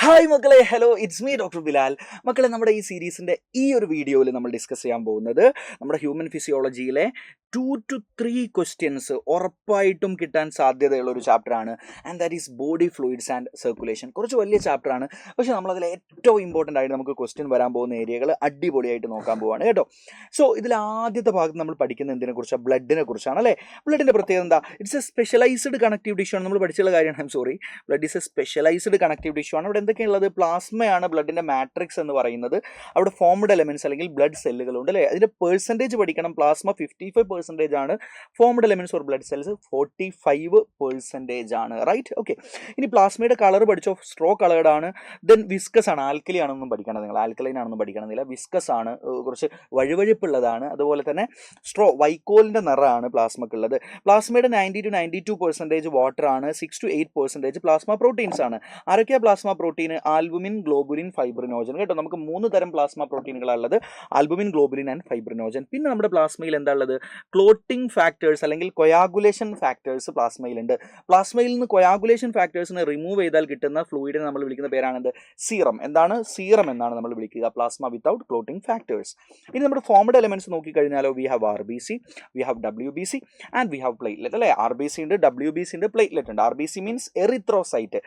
Hi മക്കളെ, hello, it's me doctor Bilal. മക്കളെ, നമ്മുടെ ഈ സീരീസിൻ്റെ ഈ ഒരു വീഡിയോയിൽ നമ്മൾ ഡിസ്കസ് ചെയ്യാൻ പോകുന്നത് നമ്മുടെ ഹ്യൂമൻ ഫിസിയോളജിയിലെ 2 to 3 ക്വസ്റ്റ്യൻസ് ഉറപ്പായിട്ടും കിട്ടാൻ സാധ്യതയുള്ള ഒരു ചാപ്റ്ററാണ്. And that is body fluids and circulation. കുറച്ച് വലിയ ചാപ്റ്ററാണ്, പക്ഷേ നമ്മളതിൽ ഏറ്റവും ഇമ്പോർട്ടൻ്റ് ആയിട്ട് നമുക്ക് ക്വസ്റ്റ്യൻ വരാൻ പോകുന്ന ഏരിയകൾ അടിപൊളിയായിട്ട് നോക്കാൻ പോവാണ് കേട്ടോ. സോ ഇതിൽ ആദ്യത്തെ ഭാഗത്ത് നമ്മൾ പഠിക്കുന്ന എന്തിനെ കുറിച്ചാണ്? ബ്ലഡിനെ കുറിച്ചാണ് അല്ലേ. ബ്ലഡിൻ്റെ പ്രത്യേകത എന്താ? It's a specialised connective tissue ആണ്. നമ്മൾ പഠിച്ചുള്ള കാര്യമാണ്. I'm sorry, blood is a specialised connective tissue ആണ്. അവിടെ എന്തൊക്കെയുള്ളത്? പ്ലാസ്മയാണ് ബ്ലഡിൻ്റെ മാട്രിക്സ് എന്ന് പറയുന്നത്. അവിടെ ഫോംഡ് എലമെൻറ്റ്സ് അല്ലെങ്കിൽ ബ്ലഡ് സെല്ലുകളുണ്ട് അല്ലേ. അതിൻ്റെ പെർസെൻറ്റേജ് പഠിക്കണം. പ്ലാസ്മ 55% ആണ്, formed elements or blood cells 45% ആണ്. Right, okay. ഇനി പ്ലാസ്മയുടെ കളർ പഠിച്ചോ. സ്ട്രോ കളേർഡ് ആണ്. ദെൻ വിസ്കസ് ആണ്. ആൽക്കലി ആണെന്നും പഠിക്കണം നിങ്ങൾ. ആൽക്കലൈൻ ആണെന്നും പഠിക്കണമെന്നില്ല. വിസ്കസ് ആണ്, കുറച്ച് വഴുവഴുപ്പുള്ളതാണ്. അതുപോലെ തന്നെ സ്ട്രോ വൈക്കോലിൻ്റെ നിറമാണ് പ്ലാസ്മക്കുള്ളത്. പ്ലാസ്മയുടെ 90 to 92% വാട്ടർ ആണ്. 6 to 8% പ്ലാസ്മ പ്രോട്ടീൻസ് ആണ്. ആരൊക്കെയാണ് plasma protein? Albumin, globulin, fibrinogen കേട്ടോ. നമുക്ക് 3 തരം പ്ലാസ്മ പ്രോട്ടീനുകളാണ് ഉള്ളത്: ആൽബുമിൻ, ഗ്ലോബുലിൻ ആൻഡ് ഫൈബ്രിനോജൻ. പിന്നെ നമ്മുടെ പ്ലാസ്മയിൽ എന്താ ഉള്ളത്? ക്ലോട്ടിംഗ് ഫാക്ടേഴ്സ് അല്ലെങ്കിൽ കൊയാഗുലേഷൻ ഫാക്ടേഴ്സ് പ്ലാസ്മയിലുണ്ട്. പ്ലാസ്മയിൽ നിന്ന് കൊയാഗുലേഷൻ ഫാക്ടേഴ്സിനെ റിമൂവ് ചെയ്താൽ കിട്ടുന്ന ഫ്ലൂയിഡിനെ നമ്മൾ വിളിക്കുന്ന പേരാണെന്ത്? സീറം. എന്താണ്? സീറം എന്നാണ് നമ്മൾ വിളിക്കുക. Plasma without clotting factors. ഇനി നമ്മുടെ ഫോംഡ് എലമെന്റ്സ് നോക്കിക്കഴിഞ്ഞാലോ, we have RBC, we have WBC and we have platelet അല്ലേ. RBC ഉണ്ട്, WBC ഉണ്ട്, പ്ലേറ്റ്ലെറ്റ് ഉണ്ട്. RBC മീൻസ് എറിത്രോസൈറ്റ്,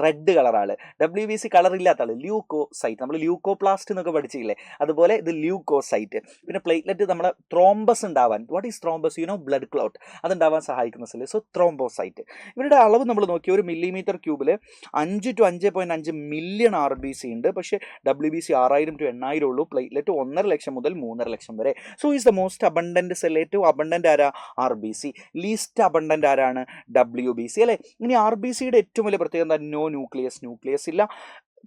റെഡ് കളറാണ്. WBC കളർ ഇല്ലാത്ത ആള് ല്യൂക്കോസൈറ്റ്. നമ്മൾ ല്യൂക്കോപ്ലാസ്റ്റ് എന്നൊക്കെ പഠിച്ചില്ലേ, അതുപോലെ ഇത് ല്യൂക്കോസൈറ്റ്. പിന്നെ പ്ലേറ്റ്ലെറ്റ് നമ്മളെ ത്രോംബസ് ഉണ്ടാവാൻ, what is thrombus? Blood clot, അതുണ്ടാവാൻ സഹായിക്കുന്ന സെല്ല്. So thrombocyte. ഇവരുടെ അളവ് നമ്മൾ നോക്കി, 1 millimeter ക്യൂബിൽ 5 to 5.5 മില്യൺ RBC ഉണ്ട്. പക്ഷേ WBC 6000 to 8000 ഉള്ളൂ. പ്ലേറ്റ്ലെറ്റ് 1.5 ലക്ഷം മുതൽ 3.5 ലക്ഷം വരെ. So is the most abundant cell. ഏറ്റവും അബണ്ടന്റ് ആരാ? RBC. ലീസ്റ്റ് അബണ്ടന്റ് ആരാണ്? WBC അല്ലേ. ഇനി RBCയുടെ ഏറ്റവും വലിയ പ്രത്യേകത എന്താ? No nucleus. ന്യൂക്ലിയസ് ഇല്ല.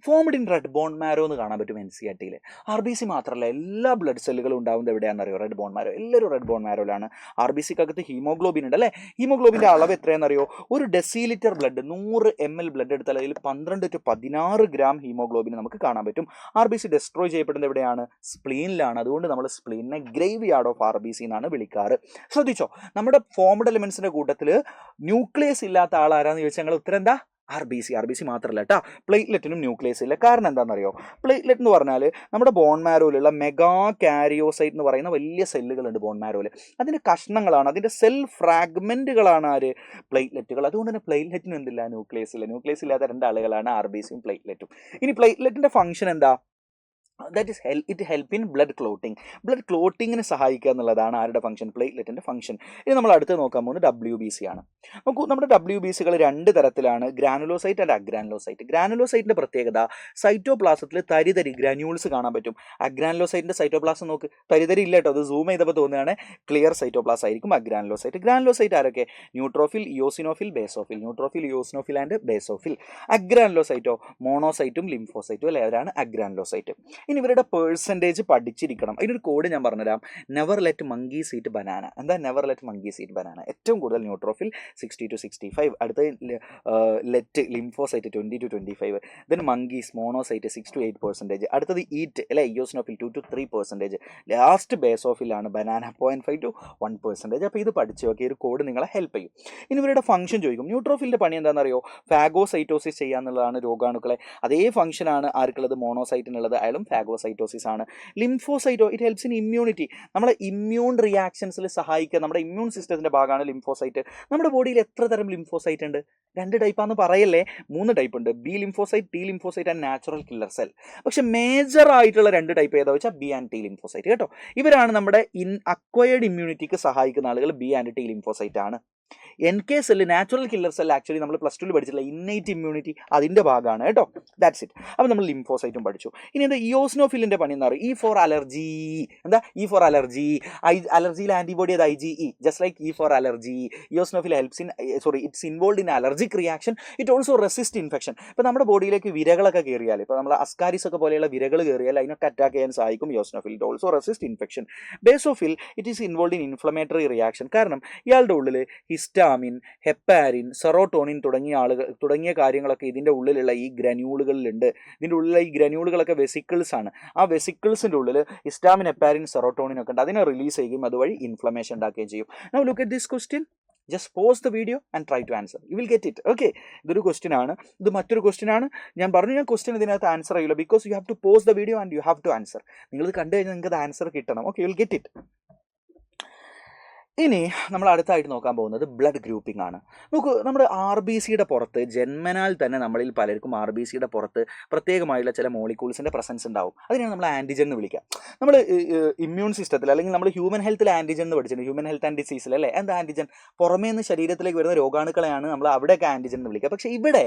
Formed in red bone marrow എന്ന് കാണാൻ പറ്റും NCERT-യിൽ. RBC മാത്രമല്ല, എല്ലാ ബ്ലഡ് സെല്ലുകളും ഉണ്ടാകുന്നത് എവിടെയാണെന്നറിയോ? Red bone marrow. എല്ലാവരും റെഡ് ബോൺ മാരോയിലാണ്. RBCക്കകത്ത് ഹീമോഗ്ലോബിൻ ഉണ്ട് അല്ലേ. ഹീമോഗ്ലോബിൻ്റെ അളവ് എത്രയാണെന്നറിയോ? 1 ഡെസിലിറ്റർ ബ്ലഡ്, 100 ml ബ്ലഡ് എടുത്താൽ അതിൽ 12 to 16 ഗ്രാം ഹീമോഗ്ലോബിൻ നമുക്ക് കാണാൻ പറ്റും. RBC ഡെസ്ട്രോയ് ചെയ്യപ്പെടുന്നത് എവിടെയാണ്? സ്പ്ലീനിലാണ്. അതുകൊണ്ട് നമ്മൾ സ്പ്ലീനിനെ ഗ്രേവ് യാർഡ് ഓഫ് RBC എന്നാണ് വിളിക്കാറ്. ശ്രദ്ധിച്ചോ, നമ്മുടെ ഫോംഡ് എലമെന്റ്സിന്റെ കൂട്ടത്തിൽ ന്യൂക്ലിയസ് ഇല്ലാത്ത ആളാരാന്ന് ചോദിച്ചാൽ ഞങ്ങൾ ഉത്തരം എന്താ? RBC മാത്രമല്ല കേട്ടോ. പ്ലേറ്റ്ലെറ്റിനും ന്യൂക്ലിയസ് ഇല്ല. കാരണം എന്താണെന്നറിയോ? പ്ലേറ്റ്ലെറ്റ് എന്ന് പറഞ്ഞാൽ നമ്മുടെ ബോൺ മാരോയിലുള്ള മെഗാ കാരിയോസൈറ്റ് എന്ന് പറയുന്ന വലിയ സെല്ലുകളുണ്ട് ബോൺ മാരോയിൽ. അതിൻ്റെ കഷ്ണങ്ങളാണ്, അതിൻ്റെ സെൽ ഫ്രാഗ്മെൻറ്റുകളാണ് ആര്? പ്ലേറ്റ്ലെറ്റുകൾ. അതുകൊണ്ട് തന്നെ പ്ലേറ്റ്ലെറ്റിനും എന്തില്ല? ന്യൂക്ലിയസ് ഇല്ല. ന്യൂക്ലിയസ് ഇല്ലാത്ത 2 ആളുകളാണ് RBCയും പ്ലേറ്റ്ലെറ്റും. ഇനി പ്ലേറ്റ്ലെറ്റിൻ്റെ ഫംഗ്ഷൻ എന്താ? That is it help in blood clotting. Blood ക്ലോട്ടിങ്ങിന് സഹായിക്കുക എന്നുള്ളതാണ് ആരുടെ ഫംഗ്ഷൻ? പ്ലേറ്റ്ലെറ്റിൻ്റെ ഫംഗ്ഷൻ. ഇനി നമ്മൾ അടുത്ത് നോക്കാൻ പോകുന്നത് WBC ആണ്. നോക്കൂ, നമ്മുടെ WBCകൾ 2 തരത്തിലാണ്: ഗ്രാനുലോസൈറ്റ് ആൻഡ് അഗ്രാനുലോസൈറ്റ്. ഗ്രാനുലോസൈറ്റിൻ്റെ പ്രത്യേകത, സൈറ്റോപ്ലാസത്തിൽ തരിതരി ഗ്രാന്യൂൾസ് കാണാൻ പറ്റും. അഗ്രാനുലോസൈറ്റിൻ്റെ സൈറ്റോപ്ലാസം നോക്ക്, തരിതരി ഇല്ല കേട്ടോ. അത് സൂം ചെയ്തപ്പോൾ തോന്നുകയാണ് ക്ലിയർ സൈറ്റോപ്ലാസ് ആയിരിക്കും അഗ്രാനുലോസൈറ്റ്. ഗ്രാനുലോസൈറ്റ് ആരൊക്കെ? Neutrophil, eosinophil, basophil. Neutrophil, eosinophil and basophil. അഗ്രാനുലോസൈറ്റോ? മോണോസൈറ്റും ലിംഫോസൈറ്റും അല്ലേ, അവരാണ് അഗ്രാനുലോസൈറ്റ്. ഇനി ഇവരുടെ പേഴ്സൻറ്റേജ് പഠിച്ചിരിക്കണം. അതിനൊരു കോഡ് ഞാൻ പറഞ്ഞുതരാം. Never let monkeys eat banana. എന്താ never let monkeys eat banana? ഏറ്റവും കൂടുതൽ ന്യൂട്രോഫിൽ 60 to 65. അടുത്ത let lymphocyte 20 to 25. Then monkeys monocyte 6 to 8%. അടുത്തത് ഈറ്റ് അല്ലെ, ഇയോസിനോഫിൽ 2 to 3%. ലാസ്റ്റ് ബേസോഫിലാണ് ബനാന 0.5 to 1%. അപ്പോൾ ഇത് പഠിച്ചു നോക്കി, ഒരു കോഡ് നിങ്ങളെ ഹെൽപ്പ് ചെയ്യും. ഇനി ഇവരുടെ ഫംഗ്ഷൻ ചോദിക്കും. ന്യൂട്രോഫിലിൻ്റെ പണി എന്താണെന്നറിയോ? ഫാഗോസൈറ്റോസിസ് ചെയ്യാന്നുള്ളതാണ് രോഗാണുക്കളെ. അതേ ഫംഗ്ഷനാണ് ആർക്കുള്ളത്? മോണോസൈറ്റിനുള്ളത്. അയാളും ഫാഗോസൈറ്റോസിസ് ആണ്. ലിംഫോസൈറ്റോ? It helps in immunity. നമ്മളെ ഇമ്മ്യൂൺ റിയാക്ഷൻസിൽ സഹായിക്കുക. നമ്മുടെ ഇമ്മ്യൂൺ സിസ്റ്റത്തിൻ്റെ ഭാഗമാണ് ലിംഫോസൈറ്റ്. നമ്മുടെ ബോഡിയിൽ എത്ര തരം ലിംഫോസൈറ്റ് ഉണ്ട്? 2 ടൈപ്പാന്ന് പറയല്ലേ, 3 ടൈപ്പ് ഉണ്ട്: B lymphocyte, T lymphocyte and natural killer cell. പക്ഷെ മേജർ ആയിട്ടുള്ള 2 ടൈപ്പ് ഏതാ വെച്ചാൽ B and T ലിംഫോസൈറ്റ് കേട്ടോ. ഇവരാണ് നമ്മുടെ അക്വയർഡ് ഇമ്മ്യൂണിറ്റിക്ക് സഹായിക്കുന്ന ആളുകൾ. B and T ലിംഫോസൈറ്റ് ആണ്. NK cell, natural killer cell, actually നമ്മൾ +2 പഠിച്ചില്ല, ഇന്നേറ്റ് ഇമ്മ്യൂണിറ്റി, അതിൻ്റെ ഭാഗമാണ് കേട്ടോ. That's it. അപ്പോൾ നമ്മൾ ലിംഫോസൈറ്റും പഠിച്ചു. ഇനി എന്താ ഇയോസിനോഫിലിൻ്റെ പണി എന്ന് പറയും? E for allergy. എന്താ E for അലർജി? അലർജിയിൽ ആൻറ്റിബോഡി അത് IgE, just like E for allergy. Eosinophil helps in it's involve in allergic reaction. It also resist infection. ഇപ്പോൾ നമ്മുടെ ബോഡിയിലേക്ക് വിരകളൊക്കെ കയറിയാൽ, ഇപ്പോൾ നമ്മൾ അസ്കാരിസ് ഒക്കെ പോലെയുള്ള വിരകൾ കയറിയാൽ അതിനൊക്കെ അറ്റാക്ക് ചെയ്യാൻ സഹായിക്കും eosinophil. It also resist infection. Basophil it is involve in inflammatory reaction. കാരണം ഇയാളുടെ ഉള്ളിൽ ഹിസ്റ്റാമിൻ, ഹെപ്പാരിൻ, സെറോട്ടോണിൻ തുടങ്ങിയ കാര്യങ്ങളൊക്കെ ഇതിൻ്റെ ഉള്ളിലുള്ള ഈ ഗ്രന്യൂളുകളിലുണ്ട്. ഇതിൻ്റെ ഉള്ളിലുള്ള ഈ ഗ്രന്യൂളുകളൊക്കെ വെസിക്കിൾസ് ആണ്. ആ വെസിക്കിൾസിൻ്റെ ഉള്ളിൽ ഹിസ്റ്റാമിൻ, ഹെപ്പാരിൻ, സെറോട്ടോണിൻ ഒക്കെ ഉണ്ട്. അതിനെ റിലീസ് ചെയ്യും, അതുവഴി ഇൻഫ്ലമേഷൻ ഉണ്ടാക്കുകയും ചെയ്യും. Now look at this question. Just pause the video and try to answer, you will get it. Okay, ഇതൊരു ക്വസ്റ്റ്യൻ ആണ്, ഇത് മറ്റൊരു ക്വസ്റ്റ്യൻ ആണ്. ഞാൻ ക്വസ്റ്റ്യൻ ഇതിനകത്ത് ആൻസർ ചെയ്യില്ല, because you have to pause the video and you have to answer. നിങ്ങളിത് കണ്ടു കഴിഞ്ഞാൽ നിങ്ങൾക്ക് അത് ആൻസർ കിട്ടണം. Okay, you will get it. ഇനി നമ്മൾ അടുത്തായിട്ട് നോക്കാൻ പോകുന്നത് ബ്ലഡ് ഗ്രൂപ്പിംഗ് ആണ്. നോക്കൂ, നമ്മുടെ RBCയുടെ പുറത്ത് ജന്മനാൽ തന്നെ നമ്മളിൽ പലർക്കും RBCയുടെ പുറത്ത് പ്രത്യേകമായുള്ള ചില മോളിക്യൂൾസിൻ്റെ പ്രസൻസ് ഉണ്ടാവും. അതിനാണ് നമ്മൾ ആൻറ്റിജൻ എന്ന് വിളിക്കുക. നമ്മൾ ഇമ്മ്യൂൺ സിസ്റ്റത്തിൽ അല്ലെങ്കിൽ നമ്മൾ ഹ്യൂമൻ ഹെൽത്തിൽ ആൻറ്റിജൻ എന്ന് പഠിച്ചിട്ടുണ്ട്, ഹ്യൂമൻ ഹെൽത്ത് ആൻഡ് ഡിസീസിൽ അല്ലേ. എന്താ ആൻറ്റിജൻ? പുറമേ നിന്ന് ശരീരത്തിലേക്ക് വരുന്ന രോഗാണുക്കളെയാണ് നമ്മൾ അവിടെയൊക്കെ ആൻറ്റിജൻ എന്ന് വിളിക്കുക. പക്ഷേ ഇവിടെ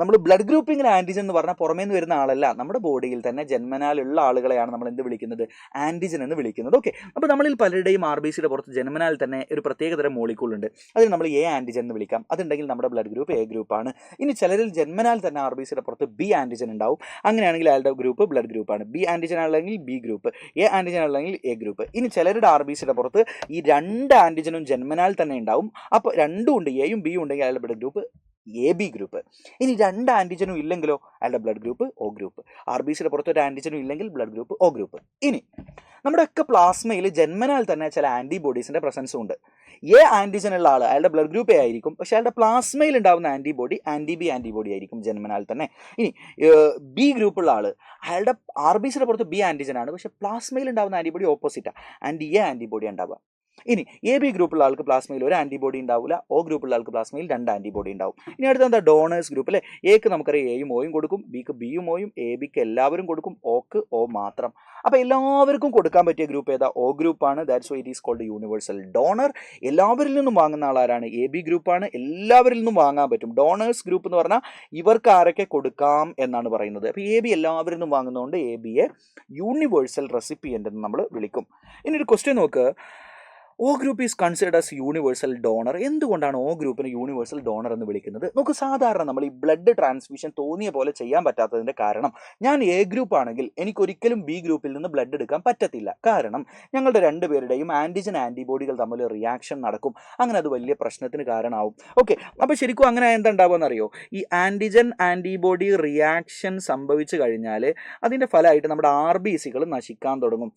നമ്മൾ ബ്ലഡ് ഗ്രൂപ്പിംഗിൽ ആൻറ്റിജൻ എന്ന് പറഞ്ഞാൽ പുറമേ നിന്ന് വരുന്ന ആളല്ല, നമ്മുടെ ബോഡിയിൽ തന്നെ ജന്മനാലുള്ള ആളുകളെയാണ് നമ്മൾ എന്ത് വിളിക്കുന്നത്? ആൻറ്റിജൻ എന്ന് വിളിക്കുന്നത്. ഓക്കെ, അപ്പോൾ നമ്മളിൽ പലരുടെയും RBCയുടെ പുറത്ത് ജന്മനാൽ തന്നെ ഒരു പ്രത്യേകതരം മോളിക്യൂൾ ഉണ്ട്, അതിന് നമ്മൾ A ആൻറ്റിജൻ എന്ന് വിളിക്കാം. അതുണ്ടെങ്കിൽ നമ്മുടെ ബ്ലഡ് ഗ്രൂപ്പ് A ഗ്രൂപ്പാണ്. ഇനി ചിലരിൽ ജന്മനാൽ തന്നെ RBCയുടെ പുറത്ത് B ആൻറ്റിജൻ ഉണ്ടാവും. അങ്ങനെയാണെങ്കിൽ അയാളുടെ ഗ്രൂപ്പ് ബ്ലഡ് ഗ്രൂപ്പാണ്. B ആൻറ്റിജൻ അല്ലെങ്കിൽ B ഗ്രൂപ്പ്, A ആൻറ്റിജൻ അല്ലെങ്കിൽ A ഗ്രൂപ്പ്. ഇനി ചിലരുടെ RBCയുടെ പുറത്ത് ഈ 2 ആൻറ്റിജനും ജന്മനാൽ തന്നെ ഉണ്ടാവും. അപ്പോൾ രണ്ടും ഉണ്ട്, Aയും Bയും ഉണ്ടെങ്കിൽ അയാളുടെ ബ്ലഡ് ഗ്രൂപ്പ് AB ഗ്രൂപ്പ്. ഇനി 2 ആൻറ്റിജനും ഇല്ലെങ്കിലോ അയാളുടെ ബ്ലഡ് ഗ്രൂപ്പ് O ഗ്രൂപ്പ്. RBCയുടെ പുറത്ത് ഒരു ആൻറ്റിജനും ഇല്ലെങ്കിൽ ബ്ലഡ് ഗ്രൂപ്പ് O ഗ്രൂപ്പ്. ഇനി നമ്മുടെയൊക്കെ പ്ലാസ്മയിൽ ജന്മനാൽ തന്നെ ചില ആൻറ്റിബോഡീസിൻ്റെ പ്രസൻസും ഉണ്ട്. A ആൻറ്റിജൻ ഉള്ള ആൾ അയാളുടെ ബ്ലഡ് ഗ്രൂപ്പ് A ആയിരിക്കും, പക്ഷേ അയാളുടെ പ്ലാസ്മയിൽ ഉണ്ടാകുന്ന ആൻറ്റിബോഡി ആൻറ്റി-B ആൻറ്റിബോഡി ആയിരിക്കും ജന്മനാൽ തന്നെ. ഇനി B ഗ്രൂപ്പുള്ള ആൾ അയാളുടെ RBCയുടെ പുറത്ത് B ആൻറ്റിജൻ ആണ്, പക്ഷേ പ്ലാസ്മയിൽ ഉണ്ടാകുന്ന ആൻറ്റിബോഡി ഓപ്പോസിറ്റാണ്, ആൻറ്റി-A ആൻറ്റിബോഡി ഉണ്ടാവുക. ഇനി AB ഗ്രൂപ്പുള്ള ആൾക്ക് പ്ലാസ്മയിൽ ഒരു ആൻറ്റിബോഡി ഉണ്ടാവില്ല, O ഗ്രൂപ്പുള്ള ആൾക്ക് പ്ലാസ്മയിൽ 2 ആൻറ്റിബോഡി ഉണ്ടാവും. ഇനി അടുത്ത എന്താ? ഡോണേഴ്സ് ഗ്രൂപ്പ് അല്ലേ. Aക്ക് നമുക്കറിയാം Aയും Oയും കൊടുക്കും, Bക്ക് Bയും Oയും, ABക്ക് എല്ലാവരും കൊടുക്കും, Oക്ക് O മാത്രം. അപ്പോൾ എല്ലാവർക്കും കൊടുക്കാൻ പറ്റിയ ഗ്രൂപ്പ് ഏതാ? O ഗ്രൂപ്പാണ്. That's why it is called universal donor. എല്ലാവരിൽ നിന്നും വാങ്ങുന്ന ആളാരാണ്? AB ഗ്രൂപ്പാണ്. എല്ലാവരിൽ നിന്നും വാങ്ങാൻ പറ്റും. ഡോണേഴ്സ് ഗ്രൂപ്പ് എന്ന് പറഞ്ഞാൽ ഇവർക്ക് ആരൊക്കെ കൊടുക്കാം എന്നാണ് പറയുന്നത്. അപ്പോൾ AB എല്ലാവരിൽ നിന്നും വാങ്ങുന്നതുകൊണ്ട് ABയെ യൂണിവേഴ്സൽ റെസിപ്പിയൻ്റ് എന്ന് നമ്മൾ വിളിക്കും. ഇനി ഒരു ക്വസ്റ്റ്യൻ നോക്ക്, O group is considered as universal donor. എന്തുകൊണ്ടാണ് O ഗ്രൂപ്പിന് യൂണിവേഴ്സൽ ഡോണർ എന്ന് വിളിക്കുന്നത്? നമുക്ക് സാധാരണ നമ്മൾ ഈ ബ്ലഡ് ട്രാൻസ്ഫ്യൂഷൻ തോന്നിയ പോലെ ചെയ്യാൻ പറ്റാത്തതിൻ്റെ കാരണം, ഞാൻ A ഗ്രൂപ്പ് ആണെങ്കിൽ എനിക്കൊരിക്കലും B ഗ്രൂപ്പിൽ നിന്ന് ബ്ലഡ് എടുക്കാൻ പറ്റത്തില്ല. കാരണം ഞങ്ങളുടെ രണ്ടുപേരുടെയും ആൻറ്റിജൻ ആൻറ്റിബോഡികൾ തമ്മിൽ റിയാക്ഷൻ നടക്കും. അങ്ങനെ അത് വലിയ പ്രശ്നത്തിന് കാരണമാവും. ഓക്കെ, അപ്പോൾ ശരിക്കും അങ്ങനെ എന്താ ഉണ്ടാവുക അറിയോ? ഈ ആൻറ്റിജൻ ആൻറ്റിബോഡി റിയാക്ഷൻ സംഭവിച്ചു കഴിഞ്ഞാൽ അതിൻ്റെ ഫലമായിട്ട് നമ്മുടെ RBCകൾ നശിക്കാൻ തുടങ്ങും.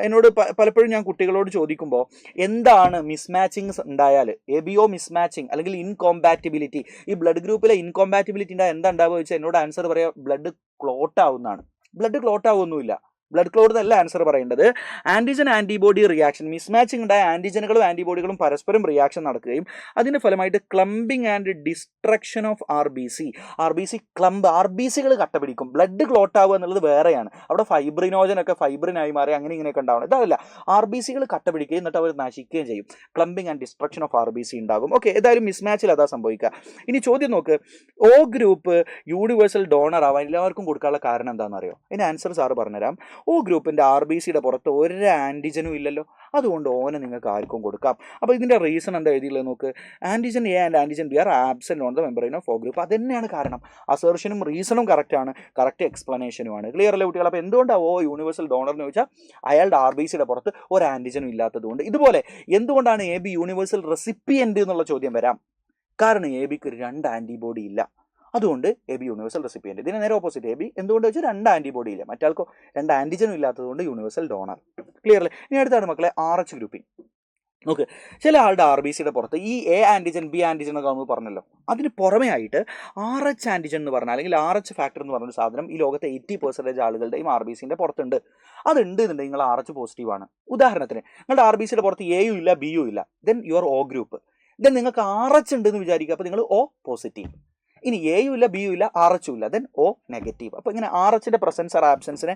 എന്നോട് പലപ്പോഴും ഞാൻ കുട്ടികളോട് ചോദിക്കുമ്പോൾ എന്താണ് മിസ്മാച്ചിങ് ഉണ്ടായാൽ, ABO മിസ്മാച്ചിങ് അല്ലെങ്കിൽ ഇൻകോമ്പാറ്റിബിലിറ്റി, ഈ ബ്ലഡ് ഗ്രൂപ്പിലെ ഇൻകോമ്പാറ്റിബിലിറ്റി ഉണ്ടായാൽ എന്താ ഉണ്ടാവുക വെച്ചാൽ എന്നോട് ആൻസർ പറയാം, ബ്ലഡ് ക്ലോട്ട് ആവുന്നതാണ്. ബ്ലഡ് ക്ലോട്ട് ആവുമൊന്നുമില്ല, ബ്ലഡ് ക്ലോട്ട് എന്നല്ല ആൻസർ പറയേണ്ടത്. ആൻറ്റിജൻ ആൻറ്റിബോഡി റിയാക്ഷൻ, മിസ്മാച്ചിങ് ഉണ്ടായ ആൻറ്റിജനുകളും ആൻറ്റിബോഡികളും പരസ്പരം റിയാക്ഷൻ നടക്കുകയും അതിൻ്റെ ഫലമായിട്ട് clumping and destruction of RBC clump, RBCകൾ കട്ടപിടിക്കും. ബ്ലഡ് ക്ലോട്ട് ആവുക എന്നുള്ളത് വേറെയാണ്. അവിടെ ഫൈബ്രിനോജനൊക്കെ ഫൈബ്രിനായി മാറി അങ്ങനെ ഇങ്ങനെയൊക്കെ ഉണ്ടാവണം. ഇതല്ല, RBCകൾ കട്ടപിടിക്കുകയും എന്നിട്ട് അവർ നശിക്കുകയും ചെയ്യും. ക്ലംബിങ് ആൻഡ് ഡിസ്ട്രക്ഷൻ ഓഫ് RBC ഉണ്ടാകും. ഓക്കെ, ഏതായാലും മിസ്മാച്ചിൽ അതാ സംഭവിക്കുക. ഇനി ചോദ്യം നോക്ക്, O ഗ്രൂപ്പ് യൂണിവേഴ്സൽ ഡോണർ ആവാൻ എല്ലാവർക്കും കൊടുക്കാനുള്ള കാരണം എന്താണെന്ന് അറിയോ? ഇതിൻ്റെ ആൻസർ സാറ് പറഞ്ഞുതരാം. O ഗ്രൂപ്പിൻ്റെ RBCയുടെ പുറത്ത് ഒരു ആൻറ്റിജനും ഇല്ലല്ലോ, അതുകൊണ്ട് ഓനെ നിങ്ങൾക്ക് ആർക്കും കൊടുക്കാം. അപ്പോൾ ഇതിൻ്റെ റീസൺ എന്താ എഴുതിയുള്ളത് നോക്ക്, antigen A and antigen B are absent on the membrane of O group. അത് തന്നെയാണ് കാരണം. അസേർഷനും റീസണും കറക്റ്റാണ്, കറക്റ്റ് എക്സ്പ്ലനേഷനുമാണ്. ക്ലിയർ അല്ലേ കുട്ടികൾ? അപ്പോൾ എന്തുകൊണ്ടാണ് O യൂണിവേഴ്സൽ ഡോണർ എന്ന് ചോദിച്ചാൽ അയാളുടെ RBCയുടെ പുറത്ത് ഒരു ആൻറ്റിജനും ഇല്ലാത്തതുകൊണ്ട്. ഇതുപോലെ എന്തുകൊണ്ടാണ് AB യൂണിവേഴ്സൽ റെസിപ്പിയൻ്റ് എന്നുള്ള ചോദ്യം വരാം. കാരണം ABക്ക് 2 ആൻറ്റിബോഡി ഇല്ല, അതുകൊണ്ട് AB യൂണിവേഴ്സൽ റെസിപ്പിയൻ്റ്. ഇതിന് നേരെ ഓപ്പോസിറ്റ്, AB എന്തുകൊണ്ട് വെച്ചാൽ 2 ആൻറ്റിബോഡി ഇല്ല, മറ്റാൾക്കോ 2 ആൻറ്റിജനും ഇല്ലാത്തതുകൊണ്ട് യൂണിവേഴ്സൽ ഡോണർ. ക്ലിയർ അല്ലേ? ഇനി അടുത്താണ് മക്കളെ RH ഗ്രൂപ്പിംഗ്. നോക്ക്, ചില ആളുടെ RBCയുടെ പുറത്ത് ഈ A ആൻറ്റിജൻ B ആൻറ്റിജൻ എന്നൊക്കെ നമ്മൾ പറഞ്ഞല്ലോ, അതിന് പുറമേ ആയിട്ട് RH ആൻറ്റിജൻ എന്ന് പറഞ്ഞാൽ അല്ലെങ്കിൽ RH ഫാക്ടർ എന്ന് പറഞ്ഞൊരു സാധനം ഈ ലോകത്തെ 80% ആളുകളുടെയും RBCൻ്റെ പുറത്തുണ്ട്. അതുണ്ട് എന്നുണ്ടെങ്കിൽ നിങ്ങൾ RH പോസിറ്റീവാണ്. ഉദാഹരണത്തിന് നിങ്ങളുടെ RBCയുടെ പുറത്ത് Aയും ഇല്ല Bയും ഇല്ല, then your O group. Then നിങ്ങൾക്ക് RH ഉണ്ടെന്ന് വിചാരിക്കുക, അപ്പോൾ നിങ്ങൾ O പോസിറ്റീവ്. ഇനി Aയും ഇല്ല Bയും ഇല്ല RH ഇല്ല, ദെൻ O നെഗറ്റീവ്. അപ്പോൾ ഇങ്ങനെ RHൻ്റെ പ്രസൻസ് ആർ ആബ്സെൻസിനെ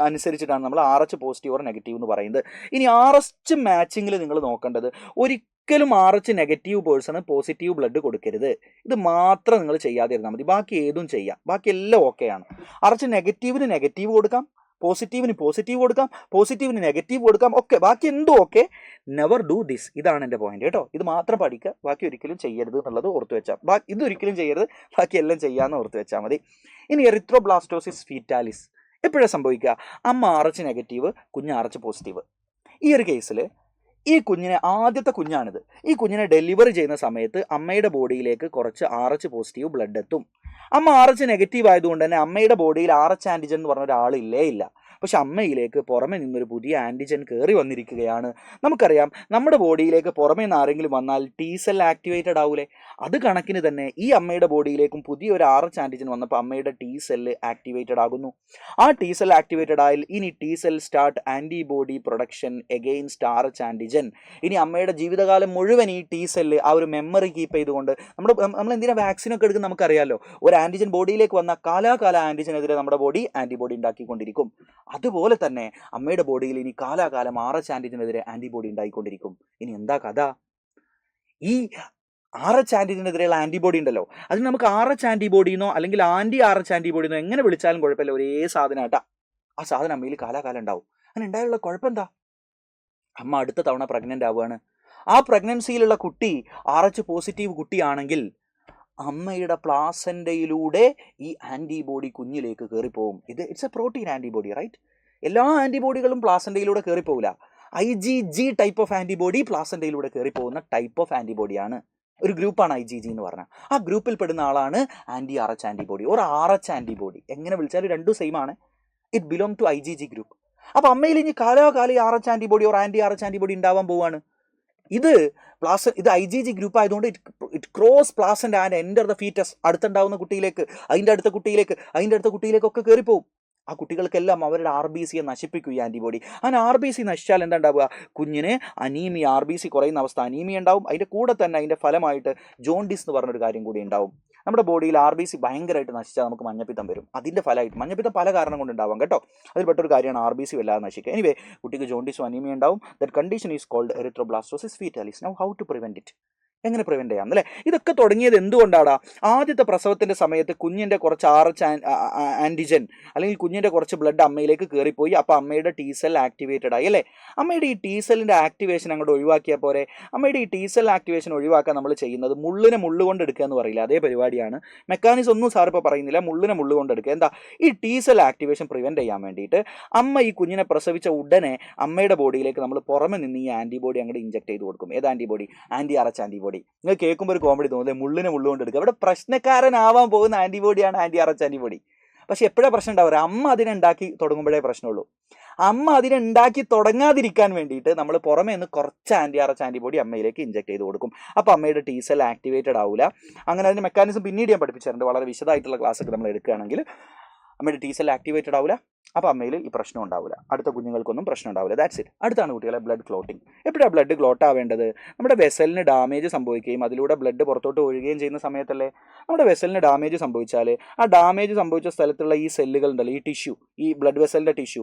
അനുസരിച്ചിട്ടാണ് നമ്മൾ RH പോസിറ്റീവ് ഓർ നെഗറ്റീവ് എന്ന് പറയുന്നത്. ഇനി RH മാച്ചിങ്ങിൽ നിങ്ങൾ നോക്കേണ്ടത്, ഒരിക്കലും RH negative person positive blood കൊടുക്കരുത്. ഇത് മാത്രം നിങ്ങൾ ചെയ്യാതെ ഇരുന്നാൽ മതി, ബാക്കി ഏതും ചെയ്യാം, ബാക്കി എല്ലാം ഓക്കെയാണ്. RH നെഗറ്റീവിന് നെഗറ്റീവ് കൊടുക്കാം, പോസിറ്റീവിന് പോസിറ്റീവ് കൊടുക്കാം, പോസിറ്റീവിന് നെഗറ്റീവ് കൊടുക്കാം, ഓക്കെ, ബാക്കി എന്തും ഓക്കെ. നെവർ ഡു ദിസ്, ഇതാണ് എൻ്റെ പോയിന്റ് കേട്ടോ. ഇത് മാത്രം പഠിക്കുക, ബാക്കി ഒരിക്കലും ചെയ്യരുത് എന്നുള്ളത് ഓർത്ത് വെച്ചാൽ, ഇതൊരിക്കലും ചെയ്യരുത്, ബാക്കി എല്ലാം ചെയ്യാമെന്ന് ഓർത്ത് വെച്ചാൽ മതി. ഇനി എറിത്രോബ്ലാസ്റ്റോസിസ് ഫീറ്റാലിസ് എപ്പോഴാണ് സംഭവിക്കുക? അമ്മ RH നെഗറ്റീവ്, കുഞ്ഞ് RH പോസിറ്റീവ്. ഈ ഒരു കേസിൽ ഈ കുഞ്ഞിനെ, ആദ്യത്തെ കുഞ്ഞാണിത്, ഈ കുഞ്ഞിനെ ഡെലിവറി ചെയ്യുന്ന സമയത്ത് അമ്മയുടെ ബോഡിയിലേക്ക് കുറച്ച് RH പോസിറ്റീവ് ബ്ലഡ് എത്തും. അമ്മ RH നെഗറ്റീവ് ആയതുകൊണ്ട് തന്നെ അമ്മയുടെ ബോഡിയിൽ RH ആൻറ്റിജൻ എന്ന് പറഞ്ഞ ഒരാളില്ലേ ഇല്ല. പക്ഷെ അമ്മയിലേക്ക് പുറമെ നിന്നൊരു പുതിയ ആൻറ്റിജൻ കയറി വന്നിരിക്കുകയാണ്. നമുക്കറിയാം നമ്മുടെ ബോഡിയിലേക്ക് പുറമേ നിന്ന് ആരെങ്കിലും വന്നാൽ ടി സെൽ ആക്ടിവേറ്റഡ് ആവൂലേ? അത് കണക്കിന് തന്നെ ഈ അമ്മയുടെ ബോഡിയിലേക്കും പുതിയൊരു RH ആൻറ്റിജൻ വന്നപ്പോൾ അമ്മയുടെ ടി സെല്ല് ആക്ടിവേറ്റഡ് ആകുന്നു. ആ ടി സെൽ ആക്ടിവേറ്റഡ് ആയാൽ ഇനി T cell start antibody production against RH antigen. ഇനി അമ്മയുടെ ജീവിതകാലം മുഴുവൻ ഈ ടി സെല്ല് ആ ഒരു മെമ്മറി കീപ്പ് ചെയ്തുകൊണ്ട് നമ്മൾ എന്തിനാ വാക്സിനൊക്കെ എടുക്കുന്നത് നമുക്കറിയാമല്ലോ. ഒരു ആൻറ്റിജൻ ബോഡിയിലേക്ക് വന്ന കാലാകാല ആൻറ്റിജനെതിരെ നമ്മുടെ ബോഡി ആൻറ്റിബോഡി ഉണ്ടാക്കിക്കൊണ്ടിരിക്കും. അതുപോലെ തന്നെ അമ്മയുടെ ബോഡിയിൽ ഇനി കാലാകാലം RH ആൻറ്റിജനെതിരെ ആൻറ്റിബോഡി ഉണ്ടായിക്കൊണ്ടിരിക്കും. ഇനി എന്താ കഥ? ഈ RH ആൻറ്റിജനെതിരെയുള്ള ആൻറ്റിബോഡി ഉണ്ടല്ലോ, അതിന് നമുക്ക് RH ആൻറ്റിബോഡിന്നോ അല്ലെങ്കിൽ RH ആൻറ്റിബോഡിന്നോ എങ്ങനെ വിളിച്ചാലും കുഴപ്പമില്ല, ഒരേ സാധനം കേട്ടാ. ആ സാധനം അമ്മയിൽ കാലാകാലം ഉണ്ടാവും. അങ്ങനെ ഉണ്ടായുള്ള കുഴപ്പം എന്താ? അമ്മ അടുത്ത തവണ പ്രഗ്നൻ്റ് ആവുകയാണ്. ആ പ്രഗ്നൻസിയിലുള്ള കുട്ടി RH പോസിറ്റീവ് കുട്ടിയാണെങ്കിൽ അമ്മയുടെ പ്ലാസൻ്റയിലൂടെ ഈ ആൻറ്റിബോഡി കുഞ്ഞിലേക്ക് കയറിപ്പോവും. It's a protein antibody, right? എല്ലാ ആൻറ്റിബോഡികളും പ്ലാസൻ്റയിലൂടെ കയറിപ്പോവില്ല. IgG ടൈപ്പ് ഓഫ് ആൻറ്റിബോഡി പ്ലാസൻ്റയിലൂടെ കയറിപ്പോകുന്ന ടൈപ്പ് ഓഫ് ആൻറ്റിബോഡിയാണ്. ഒരു ഗ്രൂപ്പാണ് IgG എന്ന് പറഞ്ഞാൽ. ആ ഗ്രൂപ്പിൽ പെടുന്ന ആളാണ് RH ആൻറ്റിബോഡി ഒരു RH ആൻറ്റിബോഡി. എങ്ങനെ വിളിച്ചാലും രണ്ടും സെയിം ആണ്. It belong to IgG group. അപ്പോൾ അമ്മയിൽ ഇനി കാലാകാലം RH ആൻറ്റിബോഡി ഒരു RH ആൻറ്റിബോഡി ഉണ്ടാവാൻ പോവാണ്. ഇത് IgG ഗ്രൂപ്പ് ആയതുകൊണ്ട് it cross placenta and enter the foetus. അടുത്തുണ്ടാവുന്ന കുട്ടിയിലേക്ക്, അതിൻ്റെ അടുത്ത കുട്ടിയിലേക്കൊക്കെ കയറിപ്പോവും. ആ കുട്ടികൾക്കെല്ലാം അവരുടെ RBCയെ നശിപ്പിക്കും ഈ ആൻറ്റിബോഡി. അങ്ങനെ RBC നശിച്ചാൽ എന്താ ഉണ്ടാവുക? കുഞ്ഞിന് അനീമിയ, RBC കുറയുന്ന അവസ്ഥ, അനീമിയ ഉണ്ടാവും. അതിൻ്റെ കൂടെ തന്നെ അതിൻ്റെ ഫലമായിട്ട് ജോണ്ടിസ് എന്ന് പറഞ്ഞൊരു കാര്യം കൂടി ഉണ്ടാവും. നമ്മുടെ ബോഡിയിൽ RBC ഭയങ്കരമായിട്ട് നശിച്ചാൽ നമുക്ക് മഞ്ഞപ്പിത്തം വരും. അതിൻ്റെ ഫലമായിട്ട് മഞ്ഞപ്പിത്തം പല കാരണം കൊണ്ടുണ്ടാവാം കേട്ടോ. അതിൽ പെട്ടൊരു കാര്യമാണ് RBC വല്ലാതെ നശിക്കുക. എനിവേ, കുട്ടിക്ക് ജോണ്ടിസും അനീമിയ ഉണ്ടാവും. That condition is called erythroblastosis fetalis. Now how to prevent it? എങ്ങനെ പ്രിവെൻറ്റ് ചെയ്യാം അല്ലേ? ഇതൊക്കെ തുടങ്ങിയത് എന്തുകൊണ്ടാണ്? ആദ്യത്തെ പ്രസവത്തിൻ്റെ സമയത്ത് കുഞ്ഞിൻ്റെ കുറച്ച് RH ആൻറ്റിജൻ അല്ലെങ്കിൽ കുഞ്ഞിൻ്റെ കുറച്ച് ബ്ലഡ് അമ്മയിലേക്ക് കയറിപ്പോയി. അപ്പോൾ അമ്മയുടെ ടി സെൽ ആക്ടിവേറ്റഡ് ആയി അല്ലേ? അമ്മയുടെ ഈ ടി സെല്ലിൻ്റെ ആക്ടിവേഷൻ അങ്ങോട്ട് ഒഴിവാക്കിയാൽ പോരെ? അമ്മയുടെ ഈ ടി സെൽ ആക്ടിവേഷൻ ഒഴിവാക്കാൻ നമ്മൾ ചെയ്യുന്നത് മുള്ളിനെ മുള്ളുകൊണ്ട് എടുക്കുക എന്ന് പറയില്ല, അതേ പരിപാടിയാണ്. മെക്കാനിസം ഒന്നും സാർ ഇപ്പോൾ പറയുന്നില്ല, മുള്ളിനെ മുള്ളുകൊണ്ട് എടുക്കുക. എന്താ? ഈ ടി സെൽ ആക്ടിവേഷൻ പ്രിവെൻറ്റ് ചെയ്യാൻ വേണ്ടിയിട്ട് അമ്മ ഈ കുഞ്ഞിനെ പ്രസവിച്ച ഉടനെ അമ്മയുടെ ബോഡിയിലേക്ക് നമ്മൾ പുറമെ നിന്ന് ഈ ആൻറ്റിബോഡി അങ്ങോട്ട് ഇഞ്ചെക്ട് ചെയ്ത് കൊടുക്കും. ഏത് ആൻറ്റിബോഡി? RH antibody. നിങ്ങൾ കേൾക്കുമ്പോൾ ഒരു കോമഡി തോന്നുന്നത് മുള്ളിനെ മുള്ളുകൊണ്ട് എടുക്കുക. ഇവിടെ പ്രശ്നക്കാരനാവാൻ പോകുന്ന ആൻറ്റിബോഡിയാണ് RH ആൻറ്റിബോഡി. പക്ഷെ എപ്പോഴാണ് പ്രശ്നം ഉണ്ടാവുക? അമ്മ അതിനെ ഉണ്ടാക്കി തുടങ്ങുമ്പോഴേ പ്രശ്നമുള്ളൂ. അമ്മ അതിനെ ഉണ്ടാക്കി തുടങ്ങാതിരിക്കാൻ വേണ്ടിയിട്ട് നമ്മൾ പുറമേ നിന്ന് കുറച്ച് RH ആൻറ്റിബോഡി അമ്മയിലേക്ക് ഇഞ്ചെക്ട് ചെയ്ത് കൊടുക്കും. അപ്പോൾ അമ്മയുടെ ടി സെൽ ആക്ടിവേറ്റഡ് ആവില്ല. അങ്ങനെ അതിൻ്റെ മെക്കാനിസം പിന്നീട് ഞാൻ പഠിപ്പിച്ചിട്ടുണ്ട്. വളരെ വിശദമായിട്ടുള്ള ക്ലാസ്സൊക്കെ നമ്മൾ എടുക്കുകയാണെങ്കിൽ അമ്മയുടെ ടി സെൽ ആക്ടിവേറ്റഡ് ആവില്ല. അപ്പോൾ അമ്മയിൽ ഈ പ്രശ്നം ഉണ്ടാവില്ല. അടുത്ത കുഞ്ഞുങ്ങൾക്കൊന്നും പ്രശ്നം ഉണ്ടാവില്ല. That's it. അടുത്താണ് കുട്ടികളെ ബ്ലഡ് ക്ലോട്ടിങ്. എപ്പോഴാണ് ബ്ലഡ് ക്ലോട്ട് ആവേണ്ടത്? നമ്മുടെ വെസലിന് ഡാമേജ് സംഭവിക്കുകയും അതിലൂടെ ബ്ലഡ് പുറത്തോട്ട് ഒഴുകുകയും ചെയ്യുന്ന സമയത്തല്ലേ. നമ്മുടെ വെസലിന് ഡാമേജ് സംഭവിച്ചാൽ ആ ഡാമേജ് സംഭവിച്ച സ്ഥലത്തുള്ള ഈ സെല്ലുകൾ ഉണ്ടല്ലോ, ഈ ടിഷ്യൂ, ഈ ബ്ലഡ് വെസലിൻ്റെ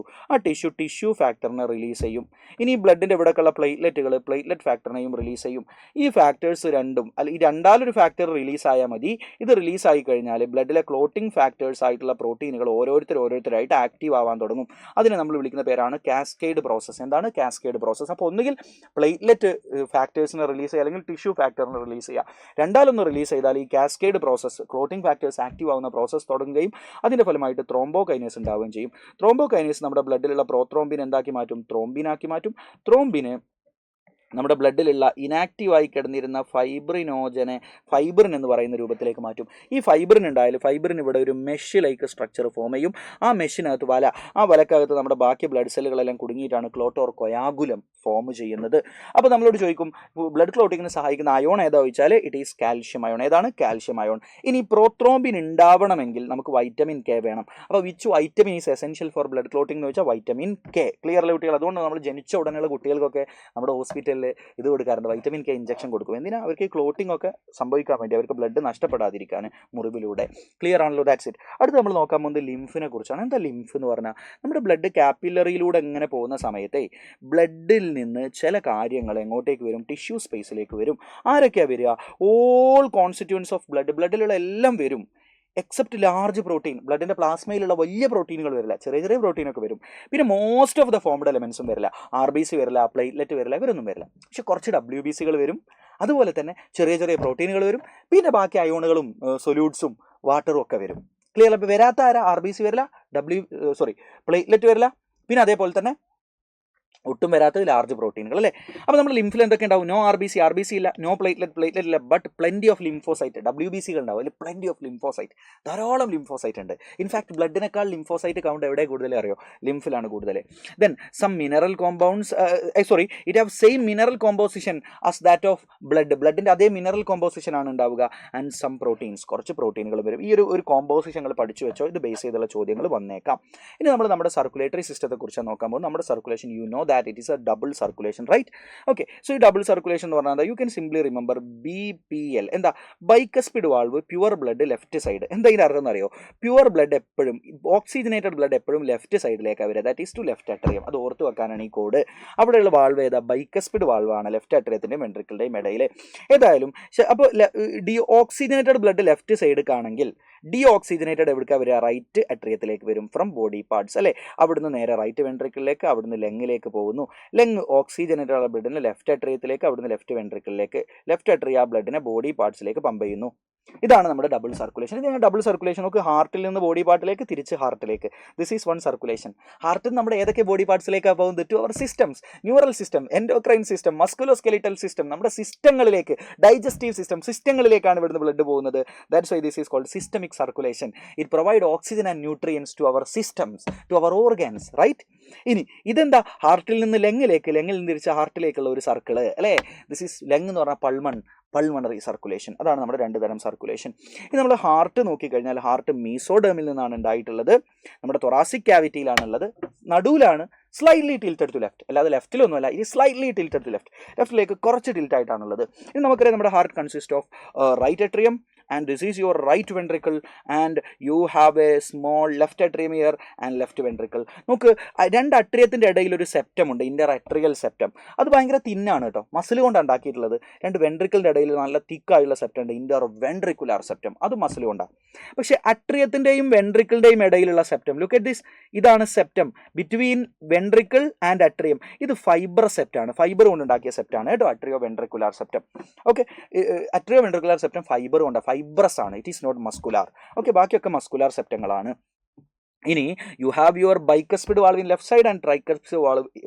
ആ ടിഷ്യൂ ഫാക്ടറിനെ റിലീസ് ചെയ്യും. ഇനി ഈ ബ്ലഡിൻ്റെ ഇവിടെയൊക്കെയുള്ള പ്ലേറ്റ്ലെറ്റ് ഫാക്ടറിനെയും റിലീസ് ചെയ്യും. ഈ ഫാക്ടേഴ്സ് രണ്ടും ഈ രണ്ടാലൊരു ഫാക്ടർ റിലീസായാൽ മതി. ഇത് റിലീസായി കഴിഞ്ഞാൽ ബ്ലഡിലെ ക്ലോട്ടിംഗ് ഫാക്ടേഴ്സ് ആയിട്ടുള്ള പ്രോട്ടീനുകൾ ഓരോരുത്തരായിട്ട് ആക്റ്റീവ് ആവാൻ തുടങ്ങും. അതിനെ നമ്മൾ വിളിക്കുന്ന പേരാണ് കാസ്കേഡ് പ്രോസസ്സ്. എന്താണ് കാസ്കേഡ് പ്രോസസ്സ്? അപ്പോൾ ഒന്നുകിൽ പ്ലേറ്റ്ലെറ്റ് ഫാക്ടേഴ്സിനെ റിലീസ് ചെയ്യുക അല്ലെങ്കിൽ ടിഷ്യൂ ഫാക്ടറിനെ റിലീസ് ചെയ്യുക. രണ്ടാലൊന്ന് റിലീസ് ചെയ്താൽ ഈ cascade process, clotting factors active ആവുന്ന പ്രോസസ്സ് തുടങ്ങുകയും അതിൻ്റെ ഫലമായിട്ട് ത്രോംബോകൈനേസ് ഉണ്ടാവുകയും ചെയ്യും. ത്രോംബോകൈനേസ് നമ്മുടെ ബ്ലഡിലുള്ള പ്രോത്രോംബിൻ എന്താക്കി മാറ്റും? ത്രോംബിനാക്കി മാറ്റും. ത്രോംബിന് നമ്മുടെ ബ്ലഡിലുള്ള ഇനാക്റ്റീവായി കിടന്നിരുന്ന ഫൈബ്രിൻ എന്ന് പറയുന്ന രൂപത്തിലേക്ക് മാറ്റും. ഈ ഫൈബ്രിൻ ഉണ്ടായാലും ഫൈബ്രിൻ ഇവിടെ ഒരു മെഷ് ലൈക്ക് സ്ട്രക്ചർ ഫോം ചെയ്യും. ആ മെഷിനകത്ത് ആ വലക്കകത്ത് നമ്മുടെ ബാക്കി ബ്ലഡ് സെല്ലുകളെല്ലാം കുടുങ്ങിയിട്ടാണ് ക്ലോട്ട് ഓർ കൊയാഗുലം ഫോം ചെയ്യുന്നത്. അപ്പോൾ നമ്മളോട് ചോദിക്കും ബ്ലഡ് ക്ലോട്ടിങ്ങിന് സഹായിക്കുന്ന അയോൺ ഏതാ ചോദിച്ചാൽ ഇറ്റ് ഈസ് കാൽഷ്യം അയോൺ. ഏതാണ്? Calcium ion. ഇനി പ്രോത്രോംബിൻ ഉണ്ടാവണമെങ്കിൽ നമുക്ക് വൈറ്റമിൻ കെ വേണം. അപ്പോൾ which vitamin is essential for blood clotting എന്ന് വെച്ചാൽ വൈറ്റമിൻ കെ. ക്ലിയർ അല്ലേ കുട്ടികൾ? അതുകൊണ്ട് നമ്മൾ ജനിച്ച ഉടനെയുള്ള കുട്ടികൾക്കൊക്കെ നമ്മുടെ ഹോസ്പിറ്റലിൽ ഇത് കൊടുക്കാറുണ്ട്, വൈറ്റമിൻ കെ ഇഞ്ചക്ഷൻ കൊടുക്കും. എന്തിനാ? അവർക്ക് ക്ലോട്ടിംഗ് ഒക്കെ സംഭവിക്കാൻ വേണ്ടി, അവർക്ക് ബ്ലഡ് നഷ്ടപ്പെടാതിരിക്കാൻ മുറിവിലൂടെ. ക്ലിയർ ആണല്ലോ? That's it. അടുത്ത് നമ്മൾ നോക്കാൻ പോകുന്നത് ലിംഫിനെ കുറിച്ചാണ്. എന്താ ലിംഫ് എന്ന് പറഞ്ഞാൽ? നമ്മുടെ ബ്ലഡ് കാപ്പിലറിയിലൂടെ എങ്ങനെ പോകുന്ന സമയത്തെ ബ്ലഡിൽ നിന്ന് ചില കാര്യങ്ങൾ എങ്ങോട്ടേക്ക് വരും? ടിഷ്യൂ സ്പേസിലേക്ക് വരും. ആരൊക്കെയാണ് വരിക? ഓൾ കോൺസ്റ്റിറ്റ്യൂൻസ് ഓഫ് ബ്ലഡിലുള്ള എല്ലാം വരും എക്സെപ്റ്റ് ലാർജ് പ്രോട്ടീൻ. ബ്ലഡിൻ്റെ പ്ലാസ്മയിലുള്ള വലിയ പ്രോട്ടീനുകൾ വരില്ല, ചെറിയ പ്രോട്ടീനൊക്കെ വരും. പിന്നെ മോസ്റ്റ് ഓഫ് ദ ഫോംഡ് എലമെൻസും വരില്ല. RBC വരില്ല, പ്ലേറ്റ്ലെറ്റ് വരില്ല, ഇവരൊന്നും വരില്ല. പക്ഷെ കുറച്ച് WBCകൾ വരും. അതുപോലെ തന്നെ ചെറിയ പ്രോട്ടീനുകൾ വരും. പിന്നെ ബാക്കി അയോണുകളും സൊല്യൂട്ട്സും വാട്ടറും ഒക്കെ വരും. ക്ലിയർ? അപ്പോൾ വരാത്ത ആരാ? RBC വരില്ല, പ്ലേറ്റ്ലെറ്റ് വരില്ല. പിന്നെ അതേപോലെ തന്നെ ഒട്ടും വരാത്തത് ലാർജ് പ്രോട്ടീനുകൾ അല്ലേ. അപ്പോൾ നമ്മൾ ലിംഫിൽ എന്തൊക്കെ ഉണ്ടാവും? നോ ആർ ബി സി ഇല്ല, നോ പ്ലേറ്റ്ലെറ്റ് ഇല്ല, ബട്ട് പ്ലെൻറ്റി ഓഫ് ലിംഫോസൈറ്റ്, WBCകൾ ഉണ്ടാവും. അതിൽ പ്ലെൻറ്റി ഓഫ് ലിംഫോസൈറ്റ്, ധാരാളം ലിംഫോസൈറ്റ് ഉണ്ട്. ഇൻഫാക്ട് ബ്ലഡിനേക്കാൾ ലിംഫോസൈറ്റ് കൗണ്ട് എവിടെ കൂടുതൽ അറിയോ? ലിംഫിലാണ് കൂടുതൽ. Then some mineral compounds, it have same mineral composition as that of ബ്ലഡിൻ്റെ അതേ മിനറൽ കോമ്പോസിഷൻ ആണ് ഉണ്ടാവുക. ആൻഡ് സം പ്രോട്ടീൻസ്, കുറച്ച് പ്രോട്ടീനുകൾ വരും. ഈ ഒരു കോമ്പോസിഷങ്ങൾ പഠിച്ചു വെച്ചോ, ഇത് ബേസ് ചെയ്തുള്ള ചോദ്യങ്ങൾ വന്നേക്കാം. ഇനി നമ്മൾ നമ്മുടെ സർക്കുലേറ്ററി സിസ്റ്റത്തെ കുറിച്ച് നോക്കാൻ പോകും. നമ്മുടെ circulation, you know that it is a double circulation, right? Okay, so ഈ double circulation എന്ന് പറഞ്ഞാൽ you can simply remember BPL. എന്താ? Bicuspid valve, pure blood left side. എന്താ ഇതിൻ്റെ അർത്ഥം എന്നറിയോ? പ്യുവർ ബ്ലഡ് എപ്പോഴും, ഓക്സിജനേറ്റഡ് ബ്ലഡ് എപ്പോഴും ലെഫ്റ്റ് സൈഡിലേക്ക് വരിക, ദാറ്റ് ഈസ് ടു ലെഫ്റ്റ് അട്രിയം. അത് ഓർത്ത് വെക്കാനാണ് ഈ കോഡ്. അവിടെയുള്ള വാൾവ് ഏതാ? ബൈക്കസ്പിഡ് വാൾവാണ്, ലെഫ്റ്റ് അട്രിയത്തിൻ്റെയും വെൻട്രിക്കിളുടെയും ഇടയിൽ. ഏതായാലും അപ്പോൾ ഓക്സിജനേറ്റഡ് ബ്ലഡ് ലെഫ്റ്റ് സൈഡിലേക്കാണെങ്കിൽ ഓക്സിജനേറ്റഡ് എവിടേക്കാ വരിക? റൈറ്റ് അട്രിയത്തിലേക്ക് വരും ഫ്രം ബോഡി പാർട്സ് അല്ലേ. അവിടുന്ന് നേരെ റൈറ്റ് വെൻട്രിക്കിളിലേക്ക്, അവിടുന്ന് ലെങ്ങിലേക്ക് പോകുന്നു. ലെങ് ഓക്സിജനേറ്റഡ് ബ്ലഡിന് ലെഫ്റ്റ് അട്രിയത്തിലേക്ക്, അവിടുന്ന് ലെഫ്റ്റ് വെൻട്രിക്കിളിലേക്ക്, ലെഫ്റ്റ് അട്രിയ ബ്ലഡിനെ ബോഡി പാർട്സിലേക്ക് പമ്പ് ചെയ്യുന്നു. ഇതാണ് നമ്മുടെ ഡബിൾ സർക്കുലേഷൻ. ഇത് ഡബിൾ സർക്കുലേഷൻ നമുക്ക് ഹാർട്ടിൽ നിന്ന് ബോഡി പാർട്ടിലേക്ക്, തിരിച്ച് ഹാർട്ടിലേക്ക്. This is one circulation. ഹാർട്ടിൽ നമ്മുടെ ഏതൊക്കെ ബോഡി പാർട്സിലേക്കാണ് പോകുന്നത്? To our systems, neural system, endocrine system, musculoskeletal system, നമ്മുടെ സിസ്റ്റങ്ങളിലേക്ക്, ഡൈജസ്റ്റീവ് സിസ്റ്റം, സിസ്റ്റങ്ങളിലേക്കാണ് ഇവിടുന്ന് ബ്ലഡ് പോകുന്നത്. That's why this is called systemic circulation. It provide oxygen and nutrients to our systems, to our organs, right? ഇനി ഇതെന്താ? ഹാർട്ടിൽ നിന്ന് ലെങ്ങിലേക്ക്, ലെങ്ങിൽ നിന്ന് തിരിച്ച് ഹാർട്ടിലേക്കുള്ള ഒരു സർക്കിള് അല്ലേ. ദിസ് ഈസ് ലെങ് എന്ന് പറഞ്ഞാൽ പൾമണറി സർക്കുലേഷൻ. അതാണ് നമ്മുടെ രണ്ട് തരം സർക്കുലേഷൻ. ഇനി നമ്മൾ ഹാർട്ട് നോക്കിക്കഴിഞ്ഞാൽ ഹാർട്ട് മീസോഡേമിൽ നിന്നാണ് ഉണ്ടായിട്ടുള്ളത്. നമ്മുടെ തൊറാസിക് ക്യാവിറ്റിയിലാണുള്ളത്. നടുവിലാണ്, സ്ലൈറ്റ്ലി ടിൽറ്റഡ് ടു ലെഫ്റ്റ്, അല്ലാതെ ലെഫ്റ്റിലൊന്നുമല്ല, ഇത് സ്ലൈറ്റ്ലി ടിൽറ്റഡ് ടു ലെഫ്റ്റ്, ലെഫ്റ്റിലേക്ക് കുറച്ച് ടിൽറ്റ് ആയിട്ടാണുള്ളത്. ഇനി നമുക്കറിയാം നമ്മുടെ heart consist of right atrium, and this is your right ventricle, and you have a small left atrium here and left ventricle. നോക്ക്, രണ്ട് അട്രിയത്തിൻ്റെ ഇടയിൽ ഒരു സെപ്റ്റം ഉണ്ട്, ഇന്റർ അട്രിയൽ സെപ്റ്റം. അത് ഭയങ്കര തിന്നാണ് കേട്ടോ, മസിൽ കൊണ്ടാണ് ഉണ്ടാക്കിയിട്ടുള്ളത്. രണ്ട് വെൻട്രിക്കിളിൻ്റെ ഇടയിൽ നല്ല തിക്കായുള്ള സെപ്റ്റം ഉണ്ട്, ഇന്റർ വെൻട്രിക്കുലാർ സെപ്റ്റം. അത് മസിൽ കൊണ്ടാണ്. പക്ഷേ അട്രിയത്തിൻ്റെയും വെൻട്രിക്കിളുടെയും ഇടയിലുള്ള സെപ്റ്റം, ലുക്ക് അറ്റ് ദിസ്, ഇതാണ് septum between ventricle and atrium. ഇത് ഫൈബർ സെപ്റ്റാണ്, ഫൈബർ കൊണ്ട് ഉണ്ടാക്കിയ സെപ്റ്റാണ് കേട്ടോ, atrioventricular septum. Okay, atrioventricular septum fibre കൊണ്ട്, ഫൈബ്രസ് ആണ്, it is not muscular. Okay, ബാക്കിയൊക്കെ മസ്കുലാർ സെപ്റ്റങ്ങളാണ്. ഇനി you have your bicuspid valve in left side and tricuspid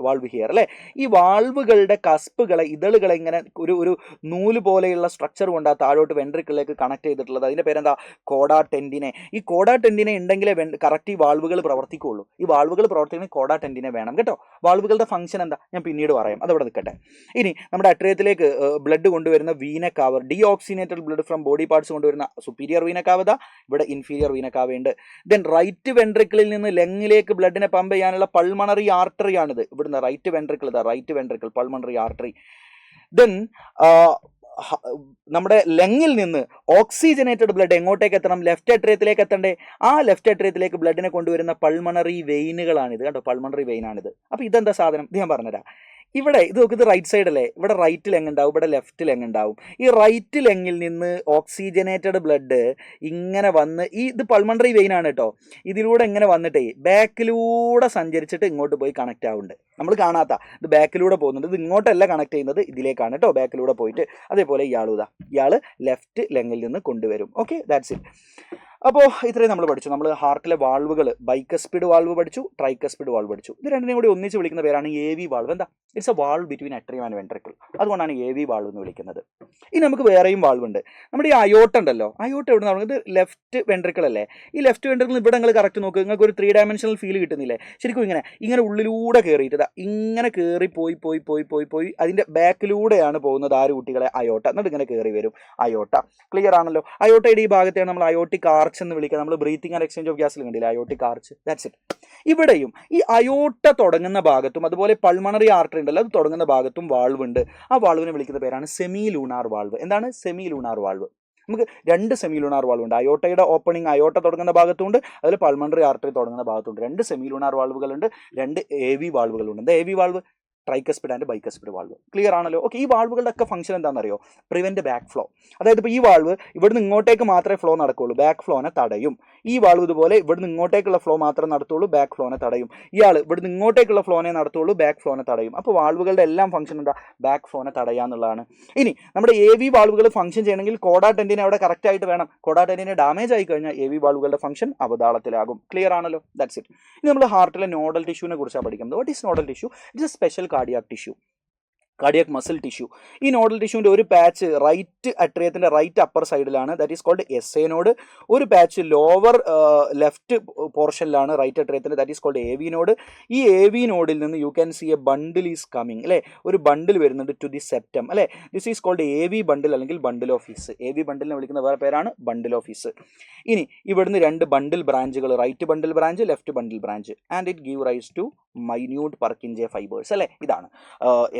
valve here അല്ലേ. ഈ വാൾവുകളുടെ കസ്പുകളെ, ഇതളുകളെ ഇങ്ങനെ ഒരു നൂല് പോലെയുള്ള സ്ട്രക്ചർ കൊണ്ട് ആ താഴോട്ട് വെൻട്രിക്കിളിലേക്ക് കണക്ട് ചെയ്തിട്ടുള്ളത്. അതിൻ്റെ പേരെന്താ? കോഡാ ടെൻഡിനെ. ഈ കോഡാ ടെൻഡിനെ ഉണ്ടെങ്കിലേ കറക്റ്റ് ഈ വാൾവുകൾ പ്രവർത്തിക്കുകയുള്ളൂ. ഈ വാൾവുകൾ പ്രവർത്തിക്കണമെങ്കിൽ കോഡാ ടെൻഡിനെ വേണം കേട്ടോ. വാൾവുകളുടെ ഫംഗ്ഷൻ എന്താ ഞാൻ പിന്നീട് പറയാം, അതവിടെ നിൽക്കട്ടെ. ഇനി നമ്മുടെ അട്രിയത്തിലേക്ക് ബ്ലഡ് കൊണ്ടുവരുന്ന vena cava, oxygenated blood from body parts കൊണ്ടുവരുന്ന സുപ്പീരിയർ വീനക്കാവത, ഇവിടെ ഇൻഫീരിയർ വീനക്കാവയുണ്ട്. ദെൻ റൈറ്റ് വെൻട്രിക്കിളിൽ നിന്ന് ലെങ്ങിലേക്ക് ബ്ലഡിനെ പമ്പ് ചെയ്യാനുള്ള പൾമണറി ആർട്ടറി ആണിത്. ഇവിടുന്ന് right ventricle, right ventricle pulmonary artery. Then നമ്മുടെ ലെങ്ങിൽ നിന്ന് ഓക്സിജനേറ്റഡ് ബ്ലഡ് എങ്ങോട്ടേക്ക് എത്തണം? ലെഫ്റ്റ് അട്രിയത്തിലേക്ക് എത്തണ്ടേ. ആ ലെഫ്റ്റ് അട്രിയത്തിലേക്ക് ബ്ലഡിനെ കൊണ്ടുവരുന്ന പൾമണറി വെയിനുകളാണിത് കേട്ടോ, പൾമണറി വെയിനാണിത്. അപ്പോൾ ഇതെന്താ സാധനം? ഇത് ഞാൻ പറഞ്ഞുതരാം. ഇവിടെ ഇത് നോക്ക്, ഇത് റൈറ്റ് സൈഡ് അല്ലേ. ഇവിടെ റൈറ്റ് ലെങ് ഉണ്ടാവും, ഇവിടെ ലെഫ്റ്റ് ലെങ് ഉണ്ടാവും. ഈ റൈറ്റ് ലെങ്ങിൽ നിന്ന് ഓക്സിജനേറ്റഡ് ബ്ലഡ് ഇങ്ങനെ വന്ന്, ഇത് പൾമണറി വെയിനാണ് കേട്ടോ, ഇതിലൂടെ ഇങ്ങനെ വന്നിട്ടേ ബാക്കിലൂടെ സഞ്ചരിച്ചിട്ട് ഇങ്ങോട്ട് പോയി കണക്റ്റ് ആവുന്നുണ്ട്. നമ്മൾ കാണാത്ത ഇത് ബാക്കിലൂടെ പോകുന്നുണ്ട്. ഇത് ഇങ്ങോട്ടല്ല കണക്ട് ചെയ്യുന്നത്, ഇതിലേക്കാണ് കേട്ടോ, ബാക്കിലൂടെ പോയിട്ട്. അതേപോലെ ഇയാൾ ലെഫ്റ്റ് ലെങ്ങിൽ നിന്ന് കൊണ്ടുവരും. Okay, that's it. അപ്പോൾ ഇത്രയും നമ്മൾ പഠിച്ചു. നമ്മൾ ഹാർട്ടിലെ വാൾവുകൾ, ബൈക്കസ്പിഡ് വാൾവ് പഠിച്ചു, ട്രൈക്കസ്പിഡ് വാൾവ് പഠിച്ചു. ഇത് രണ്ടിനെയും കൂടി ഒന്നിച്ച് വിളിക്കുന്ന പേരാണ് AV വാൾവ്. എന്താ? It's a valve between atrium and ventricle. അതുകൊണ്ടാണ് AV വാൾവ് എന്ന് വിളിക്കുന്നത്. ഇനി നമുക്ക് വേറെയും വാൾവ് ഉണ്ട്. നമ്മുടെ ഈ അയോട്ട ഉണ്ടല്ലോ, അയോട്ട എവിടെ നിന്ന്? ഇത് ലെഫ്റ്റ് വെൻട്രിക്കിൾ അല്ലേ. ഈ ലെഫ്റ്റ് വെൻട്രിക്കിൾ ഇവിടെ നിങ്ങൾ കറക്റ്റ് നോക്കുക, നിങ്ങൾക്ക് ഒരു 3 ഡയമെൻഷണൽ ഫീൽ കിട്ടുന്നില്ലേ? ശരിക്കും ഇങ്ങനെ ഉള്ളിലൂടെ കയറിയിട്ട് ഇങ്ങനെ കയറി പോയി അതിൻ്റെ ബാക്കിലൂടെയാണ് പോകുന്നത്. ആര് കുട്ടികളെ? അയോട്ട. എന്നിട്ട് ഇങ്ങനെ കയറി വരും അയോട്ട. ക്ലിയർ ആണല്ലോ? അയോട്ടയുടെ ഈ ഭാഗത്തെയാണ് നമ്മൾ അയോട്ടിക് ആർച്ച് എന്ന് വിളിക്കുക. നമ്മൾ ബ്രീത്തിങ് ആൻഡ് എക്സ്ചേഞ്ച് ഓഫ് ഗ്യാസിൽ കണ്ടില്ല, അയോട്ടിക് ആർച്ച്. That's it. ഇവിടെയും ഈ അയോട്ട തുടങ്ങുന്ന ഭാഗത്തും അതുപോലെ പൾമണറി ആർട്ടറി ഉണ്ടല്ലോ, അത് തുടങ്ങുന്ന ഭാഗത്തും വാൾവ് ഉണ്ട്. ആ വാൾവിനെ വിളിക്കുന്ന പേരാണ് സെമി ലൂണാർ വാൾവ്. എന്താണ്? Semi lunar valve. നമുക്ക് 2 സെമി ലൂണാർ വാൾവ് ഉണ്ട്. അയോട്ടയുടെ ഓപ്പണിംഗ്, അയോട്ട തുടങ്ങുന്ന ഭാഗത്തുണ്ട്, അതിൽ പൾമണറി ആർട്ടറി തുടങ്ങുന്ന ഭാഗത്തുണ്ട്. 2 സെമി ലൂണാർ വാൾവുകളുണ്ട്, 2 AV വാൾവുകളുണ്ട്. എന്താ AV valve? Tricuspid and bicuspid valve. Clear ആണല്ലോ? ഓക്കെ, ഈ വാൾവുകളുടെ ഒക്കെ ഫംഗ്ഷൻ എന്താണെന്നറിയോ? Prevent back flow. അതായത് ഇപ്പോൾ ഈ വാൾവ് ഇവിടുന്ന് ഇങ്ങോട്ടേക്ക് മാത്രമേ ഫ്ലോ നടക്കുകയുള്ളൂ, ബാക്ക് ഫ്ലോനെ തടയും. ഈ വാൾവ് ഇതുപോലെ ഇവിടുന്ന് ഇങ്ങോട്ടേക്കുള്ള ഫ്ലോ മാത്രം നടത്തുള്ളൂ, ബാക്ക് ഫ്ലോനെ തടയും. ഇയാൾ ഇവിടുന്ന് ഇങ്ങോട്ടേക്കുള്ള ഫ്ലോനെ നടത്തുള്ളൂ, ബാക്ക് ഫ്ലോനെ തടയും. അപ്പോൾ വാൾവുകളുടെ എല്ലാം ഫംഗ്ഷൻ എന്താ? ബാക്ക് ഫ്ലോനെ തടയാന്നുള്ളതാണ്. ഇനി നമ്മുടെ AV വാൾവുകൾ ഫംഗ്ഷൻ ചെയ്യണമെങ്കിൽ കോഡ ടെൻഡിനെ അവിടെ കറക്റ്റ് ആയിട്ട് വേണം. കോഡ ടെൻഡിനെ ഡാമേജ് ആയി കഴിഞ്ഞാൽ AV വാൾവുകളുടെ ഫംഗ്ഷൻ അവതാളത്തിലാകും. ക്ലിയർ ആണല്ലോ? That's it. ഇനി നമ്മൾ ഹാർട്ടിലെ നോഡൽ ടിഷ്യൂനെ കുറിച്ചാണ് പഠിക്കുന്നത്. What is nodal tissue? It's a special cardiac tissue, cardiac muscle tissue. ഈ നോഡൽ ടിഷ്യൂവിൻ്റെ ഒരു പാച്ച് റൈറ്റ് അട്രിയത്തിൻ്റെ റൈറ്റ് അപ്പർ സൈഡിലാണ്, that is called SA node. ഒരു പാച്ച് ലോവർ ലെഫ്റ്റ് പോർഷനിലാണ് റൈറ്റ് അട്രിയത്തിൻ്റെ, that is called AV node. ഈ AV നോഡിൽ നിന്ന് you can see a bundle is coming, അല്ലേ? ഒരു ബണ്ടിൽ വരുന്നുണ്ട് ടു ദി സെപ്റ്റം, അല്ലേ? ദിസ് ഈസ് കോൾഡ് AV ബണ്ടിൽ അല്ലെങ്കിൽ ബണ്ടിൽ ഓഫ് ഹിസ്. AV ബണ്ടിലിനെ വിളിക്കുന്ന വേറെ പേരാണ് ബണ്ടിൽ ഓഫ് ഹിസ്. ഇനി ഇവിടുന്ന് രണ്ട് ബണ്ടിൽ ബ്രാഞ്ചുകൾ, right bundle branch, left bundle branch, and it give rise to minute Purkinje fibres, അല്ലേ? ഇതാണ്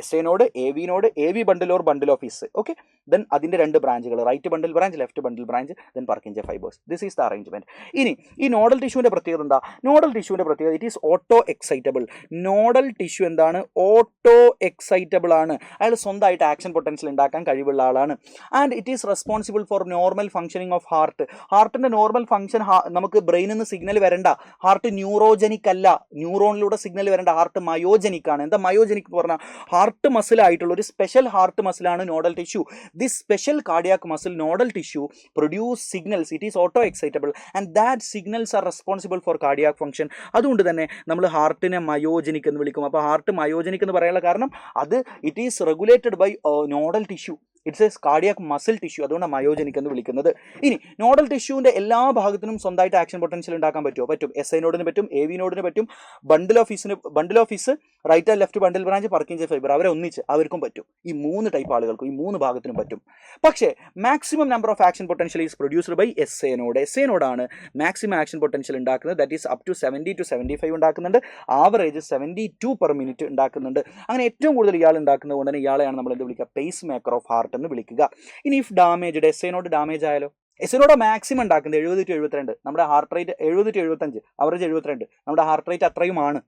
SA node, AV node, AV bundle or bundle of His. Okay, then അതിൻ്റെ രണ്ട് ബ്രാഞ്ചുകൾ, right bundle branch, left bundle branch, then Purkinje fibres. This is the arrangement. ഇനി ഈ nodal ടിഷ്യൂവിൻ്റെ പ്രത്യേകത എന്താ? നോഡൽ ടിഷ്യൂവിൻ്റെ പ്രത്യേകത it is auto excitable. Nodal tissue എന്താണ്? ഓട്ടോ എക്സൈറ്റബിൾ ആണ്. അയാൾ സ്വന്തമായിട്ട് ആക്ഷൻ പൊട്ടൻഷ്യൽ ഉണ്ടാക്കാൻ കഴിവുള്ള ആളാണ്. And it is responsible for normal functioning of heart. ഹാർട്ടിൻ്റെ നോർമൽ ഫംഗ്ഷൻ നമുക്ക് ബ്രെയിനിൽ നിന്ന് സിഗ്നൽ വരണ്ട. ഹാർട്ട് ന്യൂറോജനിക് അല്ല, ന്യൂറോണിലൂടെ സിഗ്നൽ വരേണ്ട. ഹാർട്ട് മയോജനിക് ആണ്. എന്താ മയോജനിക് എന്ന് പറഞ്ഞാൽ? ഹാർട്ട് മസിൽ ആയിട്ടുള്ള ഒരു സ്പെഷ്യൽ ഹാർട്ട് മസിലാണ് nodal tissue. This special cardiac muscle nodal tissue produce signals. It is auto excitable and that signals are responsible for cardiac function. അതുകൊണ്ട് തന്നെ നമ്മൾ ഹാർട്ടിനെ മയോജനിക് എന്ന് വിളിക്കും. അപ്പോൾ ഹാർട്ട് മയോജനിക് എന്ന് പറയാനുള്ള കാരണം അത് it is regulated by nodal tissue. It's a cardiac muscle tissue, അതുകൊണ്ട് മയോജനിക് എന്ന് വിളിക്കുന്നത്. ഇനി നോഡൽ ടിഷ്യൂവിൻ്റെ എല്ലാ ഭാഗത്തിനും സ്വന്തമായിട്ട് ആക്ഷൻ പൊട്ടൻഷ്യൽ ഉണ്ടാക്കാൻ പറ്റുമോ? പറ്റും. SA നോഡിന് പറ്റും, AV നോഡിന് പറ്റും, bundle of His, right and left bundle branch, Purkinje fibre, അവരെ ഒന്നിച്ച് അവർക്കും പറ്റും. ഈ 3 ടൈപ്പ് ആളുകൾക്കും, ഈ 3 ഭാഗത്തിനും പറ്റും. പക്ഷേ maximum number of action potential is produced by SA node. SA നോഡാണ് മാക്സിമം ആക്ഷൻ പൊട്ടൻഷ്യൽ ഉണ്ടാക്കുന്നത്. That is up to 70 to 75 ഉണ്ടാക്കുന്നുണ്ട്. ആവറേജ് 72 per minute ഉണ്ടാക്കുന്നുണ്ട്. അങ്ങനെ ഏറ്റവും കൂടുതൽ ഇയാൾ ഉണ്ടാക്കുന്നത് കൊണ്ട് തന്നെ ഇയാളെയാണ് നമ്മൾ എന്ത് വിളിക്കുക? പേസ് മേക്കർ ഓഫ് ഹാർട്ട് എന്ന് വിളിക്കുക. ഇനി if damaged, SA node damage ആയാലോ? SA നോഡ് മാക്സിമം ഉണ്ടാക്കുന്നത് 70 to 72. നമ്മുടെ ഹാർട്ട് റേറ്റ് 70 to 75, അവറേജ് 72. നമ്മുടെ ഹാർട്ട് റേറ്റ് അത്രയുമാണ്.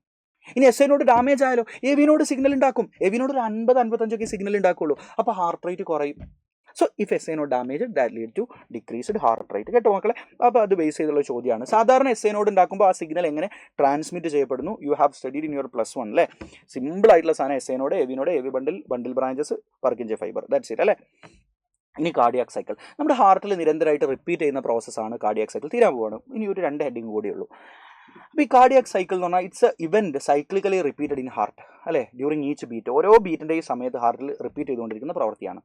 ഇനി SA നോഡ് ഡാമേജ് ആയാലോ? AV നോഡ് സിഗ്നൽ ഉണ്ടാക്കും. AV നോഡ് ഒരു 50-55 സിഗ്നൽ ഉണ്ടാക്കുള്ളൂ. അപ്പോൾ ഹാർട്ട് റേറ്റ് കുറയും. So if SA node damage that lead to decreased heart rate. കേട്ടോ മക്കളെ? അപ്പോൾ അത് ബേസ് ചെയ്തുള്ള ചോദ്യമാണ്. സാധാരണ SA നോഡ് ഉണ്ടാക്കുമ്പോൾ ആ സിഗ്നൽ എങ്ങനെ ട്രാൻസ്മിറ്റ് ചെയ്യപ്പെടുന്നു? You have studied in your +1, അല്ലേ? സിമ്പിൾ ആയിട്ടുള്ള സാധനം SA node, AV node, AV bundle branches, പർക്കിൻജെ fibre, that's it, അല്ലേ? ഇനി കാർഡിയാക് സൈക്കിൾ. നമ്മുടെ ഹാർട്ടിൽ നിരന്തരമായിട്ട് റിപ്പീറ്റ് ചെയ്യുന്ന പ്രോസസ്സാണ് കാർഡിയാക് സൈക്കിൾ. തീരാൻ പോവാണ്. ഇനി ഒരു 2 ഹെഡിങ് കൂടിയേ ഉള്ളൂ. അപ്പോൾ ഈ കാർഡിയാക് സൈക്കിൾ എന്ന് പറഞ്ഞാൽ it's a event cyclically repeated in heart, അല്ലേ? ഡ്യൂറിങ് ഈച്ച് ബീറ്റ്, ഓരോ ബീറ്റിൻ്റെ ഈ സമയത്ത് ഹാർട്ടിൽ റിപ്പീറ്റ് ചെയ്തുകൊണ്ടിരിക്കുന്ന പ്രവൃത്തിയാണ്.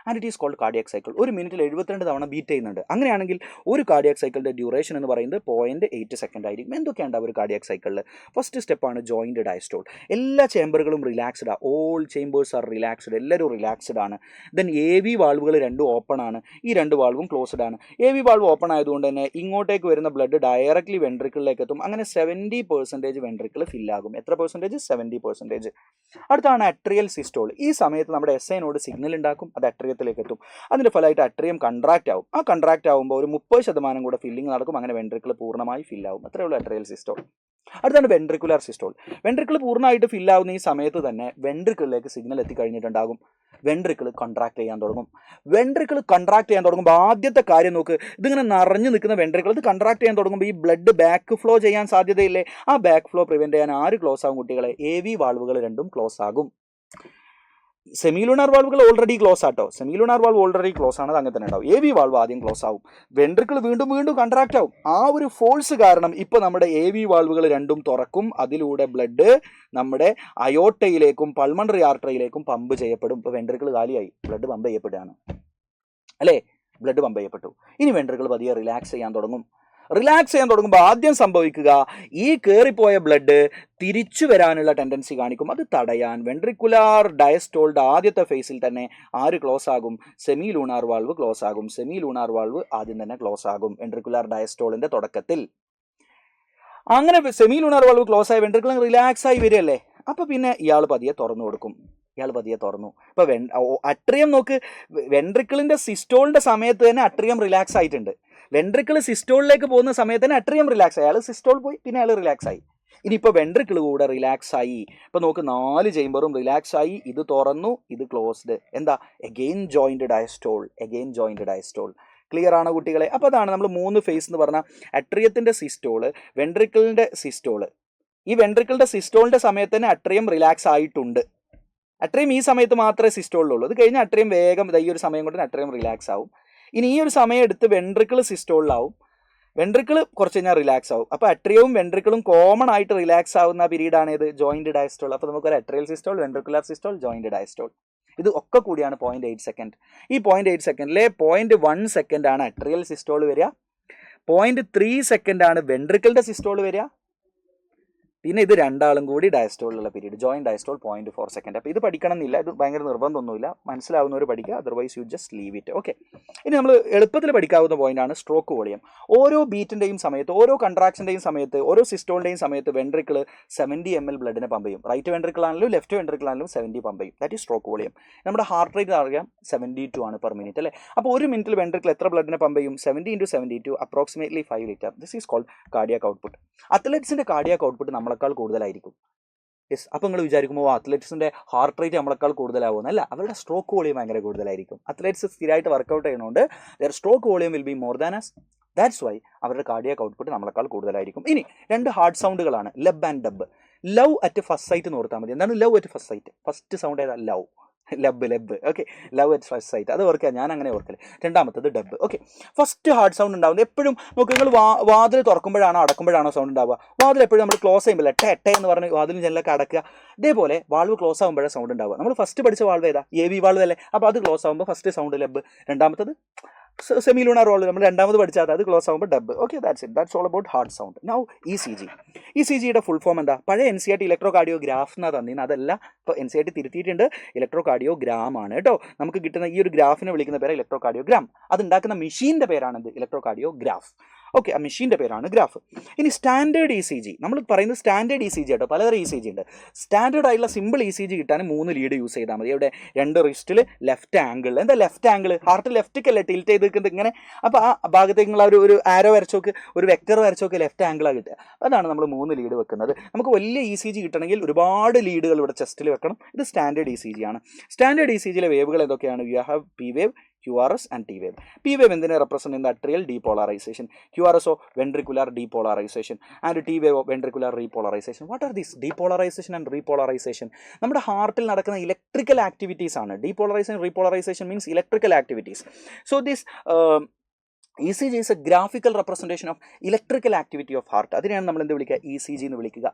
And it is called cardiac cycle. ഒരു മിനിറ്റിൽ 72 തവണ ബീറ്റ് ചെയ്യുന്നുണ്ട്. അങ്ങനെയാണെങ്കിൽ ഒരു കാർഡിയാക് സൈക്കിളിൻ്റെ ഡ്യൂറേഷൻ എന്ന് പറയുന്നത് 0.8 സെക്കൻഡ് ആയിരിക്കും. എന്തൊക്കെയാണ് ഒരു കാർഡിയാക് സൈക്കിളിൽ? ഫസ്റ്റ് സ്റ്റെപ്പാണ് ജോയിൻറ്റ് ഡയസ്റ്റോൾ. എല്ലാ ചേമ്പറുകളും റിലാക്സ്ഡ് ആണ്. ഓൾ ചേമ്പേഴ്സ് ആർ റിലാക്സ്ഡ്, എല്ലാവരും റിലാക്സ്ഡ് ആണ്. ദെൻ AV വാൾവുകൾ രണ്ടും ഓപ്പൺ ആണ്. ഈ 2 വാൾവും ക്ലോസ്ഡ് ആണ്. AV വാൾവ് ഓപ്പൺ ആയതുകൊണ്ട് തന്നെ ഇങ്ങോട്ടേക്ക് വരുന്ന ബ്ലഡ് ഡയറക്റ്റ്ലി വെൻട്രിക്കിളിലേക്ക് എത്തും. അങ്ങനെ 70% വെൻട്രിക്കിൾ ഫില്ലാകും. എത്ര പെർസെൻറ്റേജ്? 70%. അടുത്താണ് അട്രിയൽ സിസ്റ്റോൾ. ഈ സമയത്ത് നമ്മുടെ SA നോഡ് സിഗ്നൽ ഉണ്ടാക്കും, അത് അട്രിയത്തിലേക്ക് എത്തും. അതിൻ്റെ ഫലമായിട്ട് അട്രിയം കൺട്രാക്റ്റ് ആവും. ആ കൺട്രാക്റ്റ് ആകുമ്പോൾ ഒരു 30% കൂടെ ഫില്ലിംഗ് നടക്കും. അങ്ങനെ വെൻട്രിക്കിൾ പൂർണ്ണമായി ഫില്ലാവും. അത്രയേ ഉള്ളൂ അട്രിയൽ സിസ്റ്റോൾ. അടുത്താണ് വെൻട്രിക്കുലർ സിസ്റ്റോൾ. വെൻട്രിക്കിൾ പൂർണ്ണമായിട്ട് ഫില്ലാവുന്ന ഈ സമയത്ത് തന്നെ വെൻട്രിക്കിളിലേക്ക് സിഗ്നൽ എത്തിക്കഴിഞ്ഞിട്ടുണ്ടാകും. വെൻട്രിക്കിൾ കൺട്രാക്ട് ചെയ്യാൻ തുടങ്ങും. വെൻട്രിക്കിൾ കൺട്രാക്ട് ചെയ്യാൻ തുടങ്ങുമ്പോൾ ആദ്യത്തെ കാര്യം നോക്ക്, ഇതിങ്ങനെ നിറഞ്ഞു നിൽക്കുന്ന വെൻട്രിക്കിൾ ഇത് കൺട്രാക്ട് ചെയ്യാൻ തുടങ്ങുമ്പോൾ ഈ ബ്ലഡ് ബാക്ക് ഫ്ലോ ചെയ്യാൻ സാധ്യതയില്ലേ? ആ ബാക്ക് ഫ്ലോ പ്രിവെൻറ്റ് ചെയ്യാൻ ആര് ക്ലോസ് ആകും കുട്ടികളെ? AV വാൾവുകൾ രണ്ടും ക്ലോസ് ആകും. സെമിലൂണാർ വാൾവുകൾ ഓൾറെഡി ക്ലോസ് ആട്ടോ. സെമിലൂണാർ വാൾവ് ഓൾറെഡി ക്ലോസ് ആണ്, അത് അങ്ങനെ തന്നെ ഉണ്ടാവും. AV വാൾവ് ആദ്യം ക്ലോസ് ആവും. വെൻട്രിക്കിൾ വീണ്ടും കൺട്രാക്ട് ആവും. ആ ഒരു ഫോഴ്സ് കാരണം ഇപ്പോൾ നമ്മുടെ AV വാൾവുകൾ രണ്ടും തുറക്കും. അതിലൂടെ ബ്ലഡ് നമ്മുടെ അയോട്ടയിലേക്കും പൾമണറി ആർട്ടറിയിലേക്കും പമ്പ് ചെയ്യപ്പെടും. ഇപ്പോൾ വെൻട്രിക്കിൾ കാലിയായി, ബ്ലഡ് പമ്പ് ചെയ്യപ്പെടുകയാണ്, അല്ലേ? ബ്ലഡ് പമ്പ് ചെയ്യപ്പെട്ടു. ഇനി വെൻട്രിക്കിൾ പതിയെ റിലാക്സ് ചെയ്യാൻ തുടങ്ങും. റിലാക്സ് ചെയ്യാൻ തുടങ്ങുമ്പോൾ ആദ്യം സംഭവിക്കുക, ഈ കയറിപ്പോയ ബ്ലഡ് തിരിച്ചു വരാനുള്ള ടെൻഡൻസി കാണിക്കും. അത് തടയാൻ വെൻട്രിക്കുലാർ ഡയസ്റ്റോൾഡ് ആദ്യത്തെ ഫേസിൽ തന്നെ ആര് ക്ലോസ് ആകും? സെമി ലൂണാർ വാൾവ് ക്ലോസ് ആകും. സെമി ലൂണാർ വാൾവ് ആദ്യം തന്നെ ക്ലോസ് ആകും വെൻട്രിക്കുലാർ ഡയസ്റ്റോളിൻ്റെ തുടക്കത്തിൽ. അങ്ങനെ സെമി ലൂണാർ വാൾവ് ക്ലോസ് ആയി വെൻട്രിക്കിൾ റിലാക്സ് ആയി വരികയല്ലേ? അപ്പോൾ പിന്നെ ഇയാൾ പതിയെ തുറന്നു കൊടുക്കും. ഇയാൾ പതിയെ തുറന്നു. ഇപ്പോൾ അട്രിയം നോക്ക്, വെൻട്രിക്കിളിൻ്റെ സിസ്റ്റോളിൻ്റെ സമയത്ത് തന്നെ അട്രിയം റിലാക്സ് ആയിട്ടുണ്ട്. വെൻട്രിക്കിൾ സിസ്റ്റോളിലേക്ക് പോകുന്ന സമയത്ത് തന്നെ അട്രിയം റിലാക്സ് ആയി. അയാൾ സിസ്റ്റോൾ പോയി, പിന്നെ അയാൾ റിലാക്സ് ആയി. ഇനിയിപ്പോൾ വെൻട്രിക്കിൾ കൂടെ റിലാക്സ് ആയി, ഇപ്പോൾ നോക്ക് 4 ചേമ്പറും റിലാക്സ് ആയി, ഇത് തുറന്നു, ഇത് ക്ലോസ്ഡ്, എന്താ again joint diastole, again joint diastole. Clear ആണോ കുട്ടികളെ? അപ്പോൾ അതാണ് നമ്മൾ 3 ഫേസ് എന്ന് പറഞ്ഞാൽ അട്രിയത്തിൻ്റെ സിസ്റ്റോള്, വെൻട്രിക്കിളിൻ്റെ സിസ്റ്റോള്. ഈ വെൻട്രിക്കിളിൻ്റെ സിസ്റ്റോളിൻ്റെ സമയത്ത് തന്നെ അട്രിയം റിലാക്സ് ആയിട്ടുണ്ട്. അട്രിയം ഈ സമയത്ത് മാത്രമേ സിസ്റ്റോളിലുള്ളൂ. ഇത് കഴിഞ്ഞാൽ അട്രിയം വേഗം ഈ ഒരു സമയം കൊണ്ട് അട്രിയം റിലാക്സ് ആവും. ഇനി ഈ ഒരു സമയം എടുത്ത് വെൻട്രിക്കിൾ സിസ്റ്റോളിലാവും, വെൻട്രിക്കിൾ കുറച്ച് കഴിഞ്ഞാൽ റിലാക്സ് ആവും. അപ്പോൾ അട്രിയവും വെൻട്രിക്കിളും കോമൺ ആയിട്ട് റിലാക്സ് ആവുന്ന പീരീഡാണ് ഇത് ജോയിൻറ്റ് ഡയസ്റ്റോൾ. അപ്പോൾ നമുക്കൊരു atrial systole, ventricular systole, joint diastole. ഇത് ഒക്കെ കൂടിയാണ് 0.8 സെക്കൻഡ്. ഈ 0.8 സെക്കൻഡിലെ 0.1 സെക്കൻഡാണ് അട്രിയൽ സിസ്റ്റോൾ വരിക, 0.3 സെക്കൻഡാണ് വെൻട്രിക്കിളിൻ്റെ സിസ്റ്റോൾ വരിക, പിന്നെ ഇത് രണ്ടാളും കൂടി ഡയസ്റ്റോളിലുള്ള പീരീഡ് ജോയിൻറ്റ് ഡയസ്റ്റോൾ 0.4 സെക്കൻഡ്. അപ്പോൾ ഇത് പഠിക്കണം എന്നില്ല, ഇത് ഭയങ്കര നിർബന്ധമൊന്നുമില്ല, മനസ്സിലാവുന്നവർ പഠിക്കുക, otherwise you just leave it. Okay, ഇനി നമ്മൾ എളുപ്പത്തിൽ പഠിക്കാവുന്ന പോയിന്റാണ് സ്ട്രോക്ക് വോളിയം. ഓരോ ബീറ്റിൻ്റെയും സമയത്ത്, ഓരോ കൺട്രാക്ഷൻ്റെയും സമയത്ത്, ഓരോ സിസ്റ്റോളിൻ്റെയും സമയത്ത് വെൻട്രിക്കിൾ 70 ml ബ്ലഡിനെ പമ്പ് ചെയ്യും. റൈറ്റ് വെൻട്രിക്കിൾ ആണെങ്കിലും ലെഫ്റ്റ് വെൻട്രിക്കിൾ ആണെങ്കിലും 70 പമ്പ് ചെയ്യും. That is stroke volume. നമ്മുടെ ഹാർട്ട് റേറ്റ് അറിയാം 72 ആണ് പെർ മിനിറ്റ് അല്ലേ. അപ്പോൾ ഒരു മിനിറ്റിൽ വെൻട്രിക്കിൾ എത്ര ബ്ലഡിനെ പമ്പ് ചെയ്യും? 70 × 72 approximately 5 litre. This is called cardiac output. അത്ലറ്റ്സിൻ്റെ കാർഡിയാക് ഔട്ട്പുട്ട് നമ്മളെക്കാൾ കൂടുതലായിരിക്കും. യെസ്, അപ്പോൾ നിങ്ങൾ വിചാരിക്കുമ്പോൾ അത്ലറ്റ്സിൻ്റെ ഹാർട്ട് റേറ്റ് നമ്മളെക്കാൾ കൂടുതലാവുമെന്നല്ല, അവരുടെ സ്ട്രോക്ക് വോളിയം ഭയങ്കര കൂടുതലായിരിക്കും. അത്ലറ്റ്സ് സ്ഥിരമായിട്ട് വർക്കൗട്ട് ചെയ്യുന്നതുകൊണ്ട് their stroke volume will be more than us. That's why അവരുടെ കാർഡിയാക് ഔട്ട്പുട്ട് നമ്മളെക്കാൾ കൂടുതലായിരിക്കും. ഇനി 2 ഹാർഡ് സൗണ്ടുകളാണ്, lub and dub. Love at first sight എന്ന് ഓർത്താൽ മതി. എന്താണ് love at first sight? First sound ഏതാ? Love, lub. Okay, love at first sight, അത് ഓർക്കുക, ഞാൻ അങ്ങനെ ഓർക്കല്. രണ്ടാമത്തത് dub. Okay, first heart sound ഉണ്ടാവുന്നത് എപ്പോഴും നോക്കുക, നിങ്ങൾ വാതിൽ തുറക്കുമ്പോഴാണോ അടക്കുമ്പോഴാണോ സൗണ്ട് ഉണ്ടാവുക? വാതിൽ എപ്പോഴും നമ്മൾ ക്ലോസ് ചെയ്യുമ്പോൾ ടെ എന്ന് പറഞ്ഞ് വാതിലും ജനലൊക്കെ അടക്കുക. ഇതേപോലെ വാൾവ് ക്ലോസ് ആകുമ്പോഴേ സൗണ്ട് ഉണ്ടാവുക. നമ്മൾ ഫസ്റ്റ് പഠിച്ച വാൾവ് ഏതാ? AV വാൾവ് അല്ലേ. അപ്പോൾ അത് ക്ലോസ് ആകുമ്പോൾ ഫസ്റ്റ് സൗണ്ട് ലബ്, രണ്ടാമത്തത് സെമി ലൂണാർ വാൾവ് നമ്മൾ രണ്ടാമത് പഠിച്ചാൽ അത് ക്ലോസ് ആകുമ്പോൾ dub. Okay, that's it. That's all about heart sound. Now ECG. ECGയുടെ ഫുൾ ഫോം എന്താ? പഴയ NCERT ഇലക്ട്രോ കാർഡിയോഗ്രാഫ് എന്നാ തന്നിരുന്നത്, അതല്ല ഇപ്പോൾ NCERT തിരുത്തിയിട്ടുണ്ട്, ഇലക്ട്രോ കാർഡിയോഗ്രാം ആണ് കേട്ടോ. നമുക്ക് കിട്ടുന്ന ഈ ഒരു ഗ്രാഫിനെ വിളിക്കുന്ന പേര് ഇലക്ട്രോ കാർഡിയോഗ്രാം. അതുണ്ടാക്കുന്ന മെഷീൻ്റെ പേരാണെന്ത്? Electro cardiograph. ഓക്കെ, ആ മെഷീൻ്റെ പേരാണ് ഗ്രാഫ്. ഇനി സ്റ്റാൻഡേർഡ് ECG, നമ്മൾ പറയുന്നത് സ്റ്റാൻഡേർഡ് ECG കേട്ടോ. പലതരം ECG ഉണ്ട്. സ്റ്റാൻഡേർഡ് ആയിട്ടുള്ള സിമ്പിൾ ECG കിട്ടാൻ 3 ലീഡ് യൂസ് ചെയ്താൽ മതി. ഇവിടെ 2 റിസ്റ്റിൽ ലെഫ്റ്റ് ആംഗിൾ. എന്താ ലെഫ്റ്റ് ആംഗിൾ? ഹാർട്ട് ലെഫ്റ്റിക്കല്ലേ ടിൽറ്റ് ചെയ്ത് നിൽക്കുന്നത് ഇങ്ങനെ. അപ്പോൾ ആ ഭാഗത്തേക്ക് നിങ്ങൾ ഒരു ആരോ വരച്ചോക്ക്, ഒരു വെക്ടർ വരച്ചോക്ക്, ലെഫ്റ്റ് ആംഗിളാണ് കിട്ടുക. അതാണ് നമ്മൾ 3 ലീഡ് വെക്കുന്നത്. നമുക്ക് വലിയ ECG കിട്ടണമെങ്കിൽ ഒരുപാട് ലീഡുകൾ ഇവിടെ ചെസ്റ്റിൽ വെക്കണം. ഇത് സ്റ്റാൻഡേർഡ് ECG ആണ്. സ്റ്റാൻഡേർഡ് ECGയിലെ വേവുകൾ എന്തൊക്കെയാണ്? You have P wave, QRS and T wave. P wave എന്തിനെ റെപ്രസെന്റ് ചെയ്യുന്ന? Atrial depolarisation. QRS ventricular depolarisation and T wave ventricular repolarisation. What are these depolarisation and repolarisation? നമ്മുടെ ഹാർട്ടിൽ നടക്കുന്ന ഇലക്ട്രിക്കൽ ആക്ടിവിറ്റീസ് ആണ്. Depolarisation, repolarisation means electrical activities. So this ECG is a graphical representation of electrical activity of heart. അതിനെയാണ് നമ്മൾ എന്ത് വിളിക്കുക? ECG എന്ന് വിളിക്കുക.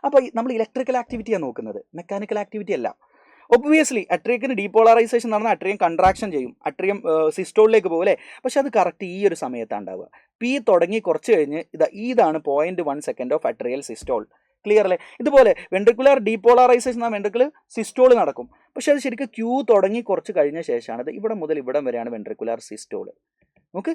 അപ്പോൾ നമ്മൾ ഇലക്ട്രിക്കൽ ആക്ടിവിറ്റിയാണ് നോക്കുന്നത്, മെക്കാനിക്കൽ ആക്ടിവിറ്റി അല്ല. ഒബ്വിയസ്ലി അട്രിയത്തിന് ഡീപോളറൈസേഷൻ നടന്നാൽ അട്രിയം കൺട്രാക്ഷൻ ചെയ്യും, അട്രിയം സിസ്റ്റോളിലേക്ക് പോകും അല്ലേ. പക്ഷെ അത് കറക്റ്റ് ഈ ഒരു സമയത്താണ് ഉണ്ടാവുക. P തുടങ്ങി കുറച്ച് കഴിഞ്ഞ് ഇതാണ് 0.1 സെക്കൻഡ് ഓഫ് അട്രിയൽ സിസ്റ്റോൾ. ക്ലിയർ അല്ലേ? ഇതുപോലെ വെൻട്രിക്കുലർ ഡീപോളറൈസേഷൻ ആ വെൻട്രിക്കിൾ സിസ്റ്റോൾ നടക്കും. പക്ഷെ അത് ശരിക്കും Q തുടങ്ങി കുറച്ച് കഴിഞ്ഞ ശേഷമാണ് ഇവിടെ മുതൽ ഇവിടം വരെയാണ് വെൻട്രിക്കുലർ സിസ്റ്റോൾ. നമുക്ക്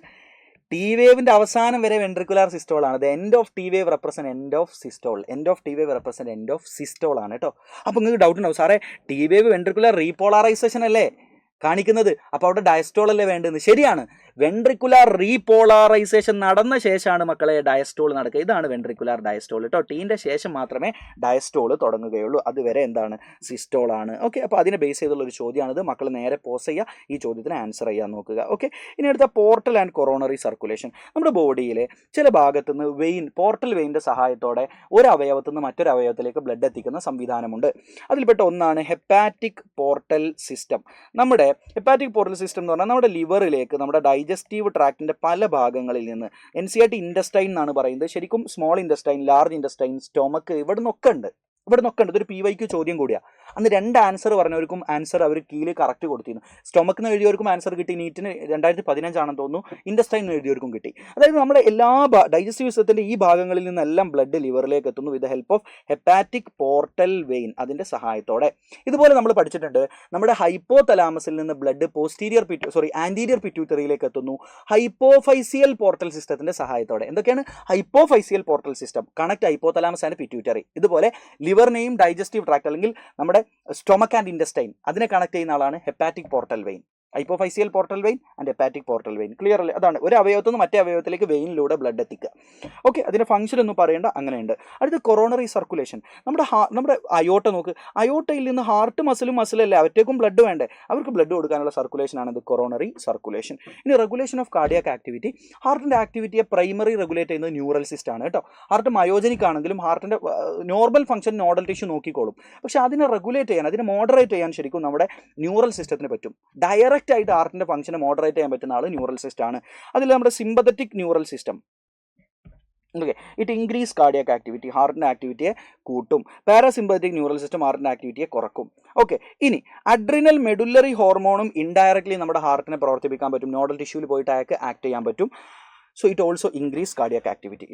T വേവിൻ്റെ അവസാനം വരെ വെൻട്രിക്കുലർ സിസ്റ്റോൾ ആണ്. The end of T wave represent end of systole. End of T wave represent end of systole ആണ് കേട്ടോ. അപ്പോൾ നിങ്ങൾക്ക് ഡൗട്ട് ഉണ്ടാവും, സാറേ T വേവ് വെൻട്രിക്കുലർ റീപോളറൈസേഷൻ അല്ലേ കാണിക്കുന്നത്, അപ്പോൾ അവിടെ ഡയസ്റ്റോൾ അല്ലേ വേണ്ടതെന്ന്. ശരിയാണ്, വെൻട്രിക്കുലർ റീപോളറൈസേഷൻ നടന്ന ശേഷമാണ് മക്കളെ ഡയസ്റ്റോൾ നടക്കുക. ഇതാണ് വെൻട്രിക്കുലർ ഡയസ്റ്റോൾ കേട്ടോ. ടീൻ്റെ ശേഷം മാത്രമേ ഡയസ്റ്റോൾ തുടങ്ങുകയുള്ളൂ. അതുവരെ എന്താണ്? സിസ്റ്റോൾ ആണ്. ഓക്കെ, അപ്പോൾ അതിനെ ബേസ് ചെയ്തുള്ള ഒരു ചോദ്യമാണിത്. മക്കൾ നേരെ പോസ് ചെയ്യുക, ഈ ചോദ്യത്തിന് ആൻസർ ചെയ്യാൻ നോക്കുക. ഓക്കെ, ഇനി അടുത്ത പോർട്ടൽ ആൻഡ് കൊറോണറി സർക്കുലേഷൻ. നമ്മുടെ ബോഡിയിലെ ചില ഭാഗത്തുനിന്ന് വെയിൻ, പോർട്ടൽ വെയിൻ്റെ സഹായത്തോടെ ഒരു അവയവത്തുനിന്ന് മറ്റൊരു അവയവത്തിലേക്ക് ബ്ലഡ് എത്തിക്കുന്ന സംവിധാനമുണ്ട്. അതിൽപ്പെട്ട ഒന്നാണ് ഹെപ്പാറ്റിക് പോർട്ടൽ സിസ്റ്റം. നമ്മുടെ ഹെപ്പാറ്റിക് പോർട്ടൽ സിസ്റ്റം എന്ന് പറഞ്ഞാൽ നമ്മുടെ ലിവറിലേക്ക്, നമ്മുടെ ഡൈജസ്റ്റീവ് ട്രാക്റ്റിൻ്റെ പല ഭാഗങ്ങളിൽ നിന്ന്, NCERT ഇൻഡസ്റ്റൈൻ എന്നാണ് പറയുന്നത്, ശരിക്കും small intestine, large intestine, stomach, ഇവിടെ നിന്നൊക്കെ ഉണ്ട്. ഇതൊരു PYQ ചോദ്യം കൂടിയാണ്. അന്ന് 2 ആൻസർ പറഞ്ഞവർക്കും ആൻസർ അവർ കീഴിൽ കറക്റ്റ് കൊടുത്തിരുന്നു. സ്റ്റൊമക്കിന് എഴുതിയവർക്കും ആൻസർ കിട്ടി, നീറ്റിന് 2015 ആണെന്ന് തോന്നുന്നു, ഇൻഡസ്റ്റൈൻ എഴുതിയവർക്കും കിട്ടി. അതായത് നമ്മുടെ എല്ലാ ഡൈജസ്റ്റീവ് സിസ്റ്റത്തിൻ്റെ ഈ ഭാഗങ്ങളിൽ നിന്നെല്ലാം ബ്ലഡ് ലിവറിലേക്ക് എത്തുന്നു with help of hepatic portal vein, അതിൻ്റെ സഹായത്തോടെ. ഇതുപോലെ നമ്മൾ പഠിച്ചിട്ടുണ്ട്, നമ്മുടെ ഹൈപ്പോ തലാമസിൽ നിന്ന് ബ്ലഡ് ആൻറ്റീരിയർ പിറ്റ്യൂട്ടറിയിലേക്ക് എത്തുന്നു ഹൈപ്പോഫൈസിയൽ പോർട്ടൽ സിസ്റ്റത്തിൻ്റെ സഹായത്തോടെ. എന്തൊക്കെയാണ് hypophyseal portal system? Connect hypothalamus and pituitary. ഇതുപോലെ ലിവറിനെയും ഡൈജസ്റ്റീവ് ട്രാക്ട് അല്ലെങ്കിൽ നമ്മുടെ സ്റ്റൊമക്ക് ആൻഡ് ഇൻഡസ്റ്റൈൻ അതിനെ കണക്ട് ചെയ്യുന്ന ആളാണ് hepatic portal vein. Hypophyseal portal vein and hepatic portal vein. Clear അല്ലേ? അതാണ് ഒരു അവയവത്തിൽ നിന്ന് മറ്റേ അവയവത്തിലേക്ക് വെയിനിലൂടെ ബ്ലഡ് എത്തിക്കുക. ഓക്കെ, അതിൻ്റെ ഫംഗ്ഷൻ ഒന്നും പറയേണ്ട, അങ്ങനെയുണ്ട്. അടുത്ത് കൊറോണറി സർക്കുലേഷൻ. നമ്മുടെ അയോട്ട നോക്ക്, അയോട്ടയിൽ നിന്ന് ഹാർട്ട് മസിലല്ലേ, അവറ്റേക്കും ബ്ലഡ് വേണ്ടേ, അവർക്ക് ബ്ലഡ് കൊടുക്കാനുള്ള സർക്കുലേഷൻ ആണ് ഇത് കൊറോണറി സർക്കുലേഷൻ. ഇനി റെഗുലേഷൻ ഓഫ് കാർഡിയാക് ആക്ടിവിറ്റി. ഹാർട്ടിൻ്റെ ആക്ടിവിറ്റിയെ പ്രൈമറി റെഗുലേറ്റ് ചെയ്യുന്നത് ന്യൂറൽ സിസ്റ്റം ആണ് കേട്ടോ. ഹാർട്ട് മയോജനിക് ആണെങ്കിലും ഹാർട്ടിൻ്റെ നോർമൽ ഫംഗ്ഷൻ നോഡൽ ടിഷ്യൂ നോക്കിക്കോളും. പക്ഷേ അതിനെ റെഗുലേറ്റ് ചെയ്യാൻ, അതിനെ മോഡറേറ്റ് ചെയ്യാൻ ശരിക്കും നമ്മുടെ ന്യൂറൽ സിസ്റ്റത്തിന് പറ്റും. ഡയറക്റ്റ് ആയിട്ട് ഹാർട്ടിൻ്റെ ഫംഗ്ഷനെ മോഡറേറ്റ് ചെയ്യാൻ പറ്റുന്ന ആൾ ന്യൂറൽ സിസ്റ്റം ആണ്. അതിൽ നമ്മുടെ sympathetic neural system, okay, it increase cardiac activity, ഹാർട്ടിൻ്റെ ആക്ടിവിറ്റിയെ കൂട്ടും. പാരാസിമ്പതറ്റിക് ന്യൂറൽ സിസ്റ്റം ഹാർട്ടിൻ്റെ ആക്ടിവിറ്റിയെ കുറക്കും. ഓക്കെ, ഇനി അഡ്രിനൽ മെഡുലറി ഹോർമോണും ഇൻഡയറക്ട്ലി നമ്മുടെ ഹാർട്ടിനെ പ്രവർത്തിപ്പിക്കാൻ പറ്റും, നോഡൽ ടിഷ്യൂവിൽ പോയിട്ട് അയാൾക്ക് ആക്ട് ചെയ്യാൻ പറ്റും. So it also increase cardiac activity.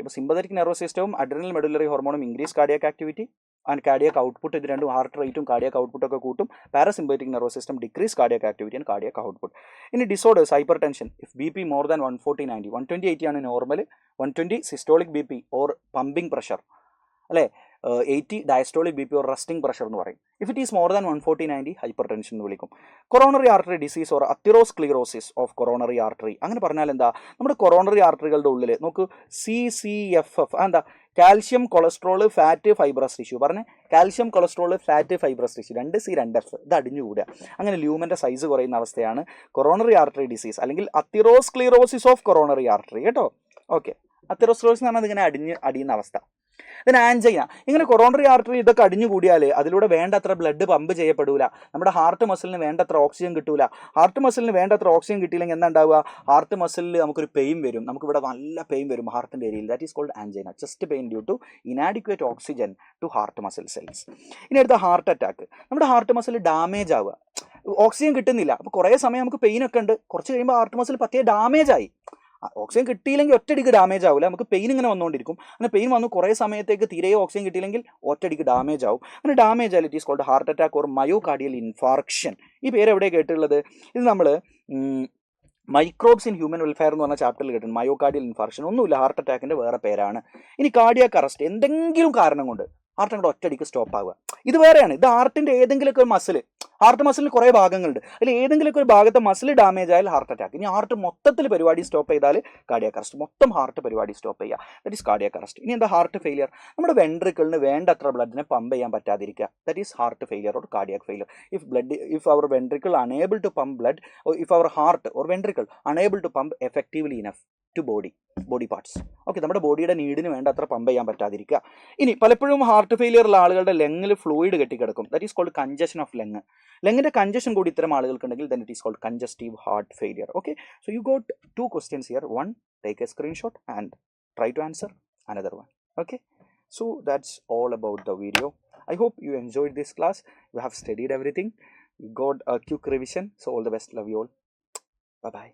അപ്പോൾ സിമ്പതറ്റിക് നെർവസ് സിസ്റ്റവും അഡ്രിനൽ മെഡുലറി ഹോർമോണും increase cardiac activity and cardiac output, ഇത് രണ്ടും ഹാർട്ട് റേറ്റും കാർഡിയാക് ഔട്ട്പുട്ടൊക്കെ കൂട്ടും. Parasympathetic nervous system decrease cardiac activity and cardiac output. ഇനി disorders, hypertension, if B P more than 140/90, 120/80 ആണ് normal, 120 systolic B P or pumping pressure അല്ലേ, 80 diastolic B P or resting pressure എന്ന് പറയും. If it is more than 140/90 hypertension എന്ന് വിളിക്കും. Coronary artery disease or atherosclerosis of coronary artery. അങ്ങനെ പറഞ്ഞാൽ എന്താ, നമ്മുടെ കൊറോണറി ആർട്ടറികളുടെ ഉള്ളിൽ നോക്ക് CCFF എന്താ, calcium cholesterol fat fibrous tissue. പറഞ്ഞേ, calcium cholesterol fat fibrous tissue, 2C2F, ഇത് അടിഞ്ഞുകൂടുക. അങ്ങനെ ല്യൂമൻ്റെ സൈസ് കുറയുന്ന അവസ്ഥയാണ് കൊറോണറി ആർട്ടറി ഡിസീസ്, അല്ലെങ്കിൽ അതിറോസ്ക്ലിറോസിസ് ഓഫ് കൊറോണറി ആർട്ടറി കേട്ടോ. ഓക്കെ, അതിറോസ്ക്ലിറോസിസ് എന്ന് പറഞ്ഞാൽ ഇതിങ്ങനെ അടിയുന്ന അവസ്ഥ. പിന്നെ ആൻജൈന. ഇങ്ങനെ കൊറോണറി ആർട്ടറി ഇതൊക്കെ അടിഞ്ഞു കൂടിയാൽ അതിലൂടെ വേണ്ടത്ര ബ്ലഡ് പമ്പ് ചെയ്യപ്പെടില്ല, നമ്മുടെ ഹാർട്ട് മസിലിന് വേണ്ടത്ര ഓക്സിജൻ കിട്ടൂല. ഹാർട്ട് മസിലിന് വേണ്ടത്ര ഓക്സിജൻ കിട്ടിയില്ലെങ്കിൽ എന്താ ഉണ്ടാവുക, ഹാർട്ട് മസിലിൽ നമുക്കൊരു പെയിൻ വരും, നമുക്കിവിടെ നല്ല പെയിൻ വരും ഹാർട്ടിൻ്റെ ഏരിയയിൽ. That is called angina, chest pain due to inadequate oxygen to heart muscle cells. ഇനി അടുത്ത ഹാർട്ട് അറ്റാക്ക്. നമ്മുടെ ഹാർട്ട് മസിൽ ഡാമേജ് ആവുക, ഓക്സിജൻ കിട്ടുന്നില്ല, അപ്പോൾ കുറേ സമയം നമുക്ക് പെയിനൊക്കെ ഉണ്ട്, കുറച്ച് കഴിയുമ്പോൾ ഹാർട്ട് മസിൽ പറ്റിയ ഡാമേജ് ആയി. ഓക്സിജൻ കിട്ടിയില്ലെങ്കിൽ ഒറ്റയടിക്ക് ഡാമേജ് ആവില്ല, നമുക്ക് പെയിൻ ഇങ്ങനെ വന്നുകൊണ്ടിരിക്കും. അങ്ങനെ പെയിൻ വന്നു കുറേ സമയത്തേക്ക് തീരെ ഓക്സിജൻ കിട്ടിയില്ലെങ്കിൽ ഒറ്റയടിക്ക് ഡാമേജ് ആവും. അങ്ങനെ ഡാമേജ് ആയാൽ it is called heart attack or myocardial infarction. ഈ പേര് എവിടെ കേട്ടുള്ളത്, ഇത് നമ്മൾ മൈക്രോബ്സ് ഇൻ ഹ്യൂമൻ വെൽഫെയർ എന്ന് പറഞ്ഞ ചാപ്റ്ററിൽ കേട്ടിട്ടുണ്ട്. മയോകാർഡിയൽ ഇൻഫാർക്ഷൻ ഒന്നുമില്ല, ഹാർട്ട് അറ്റാക്കിൻ്റെ വേറെ പേരാണ്. ഇനി കാർഡിയാക് അറസ്റ്റ്, എന്തെങ്കിലും കാരണം കൊണ്ട് ഹാർട്ട് അങ്ങോട്ട് ഒറ്റയടിക്ക് സ്റ്റോപ്പ് ആവുക, ഇത് വേറെയാണ്. ഇത് ഹാർട്ടിൻ്റെ ഏതെങ്കിലുമൊക്കെ ഒരു മസിൽ, ഹാർട്ട് മസിലിന് കുറേ ഭാഗങ്ങളുണ്ട്, അതിൽ ഏതെങ്കിലുമൊക്കെ ഒരു ഭാഗത്തെ മസിൽ ഡാമേജ് ആയാൽ ഹാർട്ട് അറ്റാക്ക്. ഇനി ഹാർട്ട് മൊത്തത്തിൽ പരിപാടി സ്റ്റോപ്പ് ചെയ്താൽ കാർഡിയാക് അറസ്റ്റ്, മൊത്തം ഹാർട്ട് പരിപാടി സ്റ്റോപ്പ് ചെയ്യുക, ദറ്റ് ഈസ് കാർഡിയാക് അറസ്റ്റ്. ഇനി എന്താ, ഹാർട്ട് ഫെയിലിയർ. നമ്മുടെ വെൻട്രിക്കിളിന് വേണ്ടത്ര ബ്ലഡിനെ പമ്പ് ചെയ്യാൻ പറ്റാതിരിക്കുക, that is heart failure or cardiac failure. If our ventricle unable to pump blood, if our heart or ventricle unable to pump effectively enough to body parts. Okay, നമ്മുടെ ബോഡിയുടെ നീഡിന് വേണ്ട അത്ര pump ചെയ്യാൻ പറ്റാതിരിക്കുക. ഇനി പലപ്പോഴും ഹാർട്ട് ഫെയിലിയർ ഉള്ള ആളുകളുടെ ലങ്ങിൽ ഫ്ലൂയിഡ് കെട്ടിക്കിടക്കും, that is called congestion of lung. ലങ്ങിൻ്റെ കൺജഷൻ കൂടി ഇത്തരം ആളുകൾക്കുണ്ടെങ്കിൽ then it is called congestive heart failure. Okay, so you got 2 questions here. One, take a screenshot and try to answer another one. Okay, so that's all about the video. I hope you enjoyed this class, you have studied everything, you got a quick revision. So all the best, love you all, bye bye.